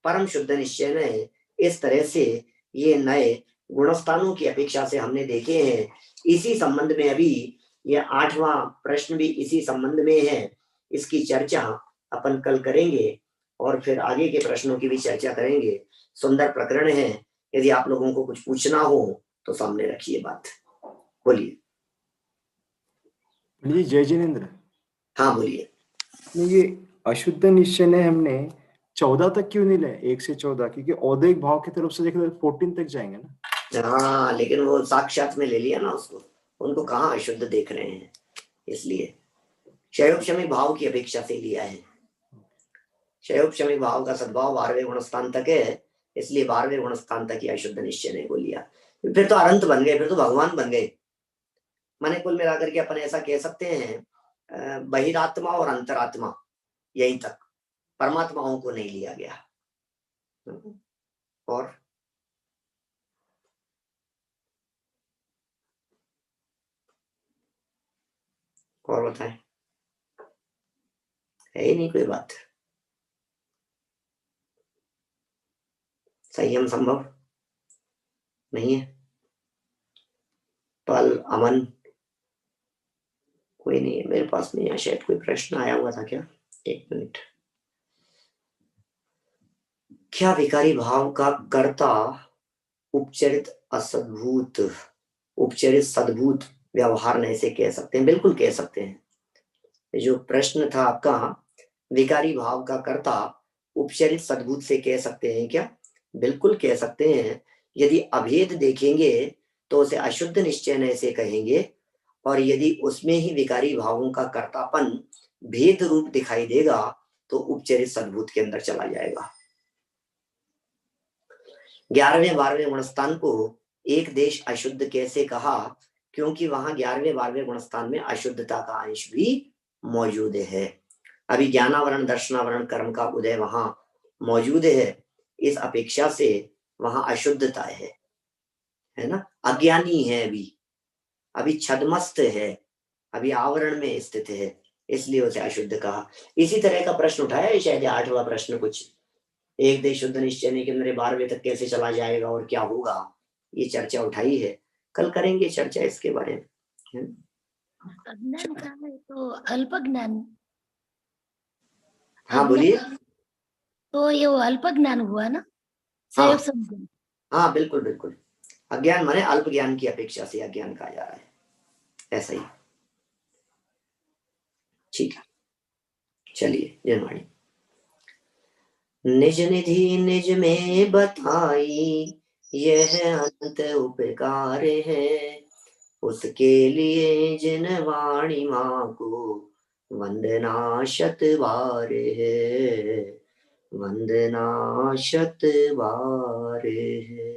परम शुद्ध निश्चय। इस तरह से ये नए गुणस्थानों की अपेक्षा से हमने देखे हैं। इसी संबंध में अभी ये 8वां प्रश्न भी इसी संबंध में है, इसकी चर्चा अपन कल करेंगे और फिर आगे के प्रश्नों की भी चर्चा करेंगे। सुंदर प्रकरण है, यदि आप लोगों को कुछ पूछना हो तो सामने रखिए बात, बोलिए। जय जिनेन्द्र। हाँ बोलिए। ये अशुद्ध निश्चय हमने 14 तक क्यों नहीं ले, 1 से 14, क्योंकि औदैहिक भाव की तरफ से देखें तो 14 तक जाएंगे ना। हाँ, लेकिन वो साक्षात में ले लिया ना उसको, उनको कहाँ अशुद्ध देख रहे हैं, इसलिए क्षयोपशमिक भाव की अपेक्षा से लिया है। क्षयोपशमिक भाव का सद्भाव 12वें गुणस्थान तक है, इसलिए 12वें गुणस्थान तक ही अशुद्ध निश्चय को लिया। फिर तो अनंत बन गए, फिर तो भगवान बन गए। माने कुल मिलाकर के अपन ऐसा कह सकते हैं, बहिरात्मा और अंतरात्मा यहीं तक, परमात्माओं को नहीं लिया गया। और बताएं, है ही नहीं कोई बात। संयम संभव नहीं है। पल अमन कोई नहीं है मेरे पास नहीं है, शायद कोई प्रश्न आया हुआ था क्या, एक मिनट। क्या विकारी भाव का कर्ता उपचरित असद्भूत, उपचरित सद्भूत व्यवहार नहीं से कह सकते हैं? बिल्कुल कह सकते हैं। जो प्रश्न था आपका, विकारी भाव का कर्ता उपचरित सद्भूत से कह सकते हैं क्या? बिल्कुल कह सकते हैं। यदि अभेद देखेंगे तो उसे अशुद्ध निश्चय से कहेंगे, और यदि उसमें ही विकारी भावों का कर्तापन भेद रूप दिखाई देगा तो उपचरित सद्भूत के अंदर चला जाएगा। 11वें 12वें गुणस्थान को एक देश अशुद्ध कैसे कहा? क्योंकि वहां 11वें 12वें गुणस्थान में अशुद्धता का अंश भी मौजूद है। अभी ज्ञानावरण दर्शनावरण कर्म का उदय वहां मौजूद है, इस अपेक्षा से वहां अशुद्धता है ना। अज्ञानी है, अभी छदमस्त है, अभी आवरण में स्थित है, इसलिए उसे अशुद्ध कहा। इसी तरह का प्रश्न उठाया है शायद 8वां प्रश्न कुछ, एक देश शुद्ध निश्चय नहीं कि मेरे 12वें तक कैसे चला जाएगा और क्या होगा, ये चर्चा उठाई है, कल करेंगे चर्चा इसके बारे में। अज्ञान का है तो अल्प ज्ञान। हाँ बोलिए। तो ये वो अल्प ज्ञान हुआ ना, हाँ सहयोग समझ। हाँ बिल्कुल बिल्कुल, अज्ञान माने अल्प ज्ञान की अपेक्षा से अज्ञान कहा जा रहा है, ऐसा ही। ठीक है, चलिए जनवाणी। निज निधि निज में बताई, यह अनंत उपकार है, उसके लिए जिन वाणी माँ को वंदना शत बार है, वंदना शत बार है।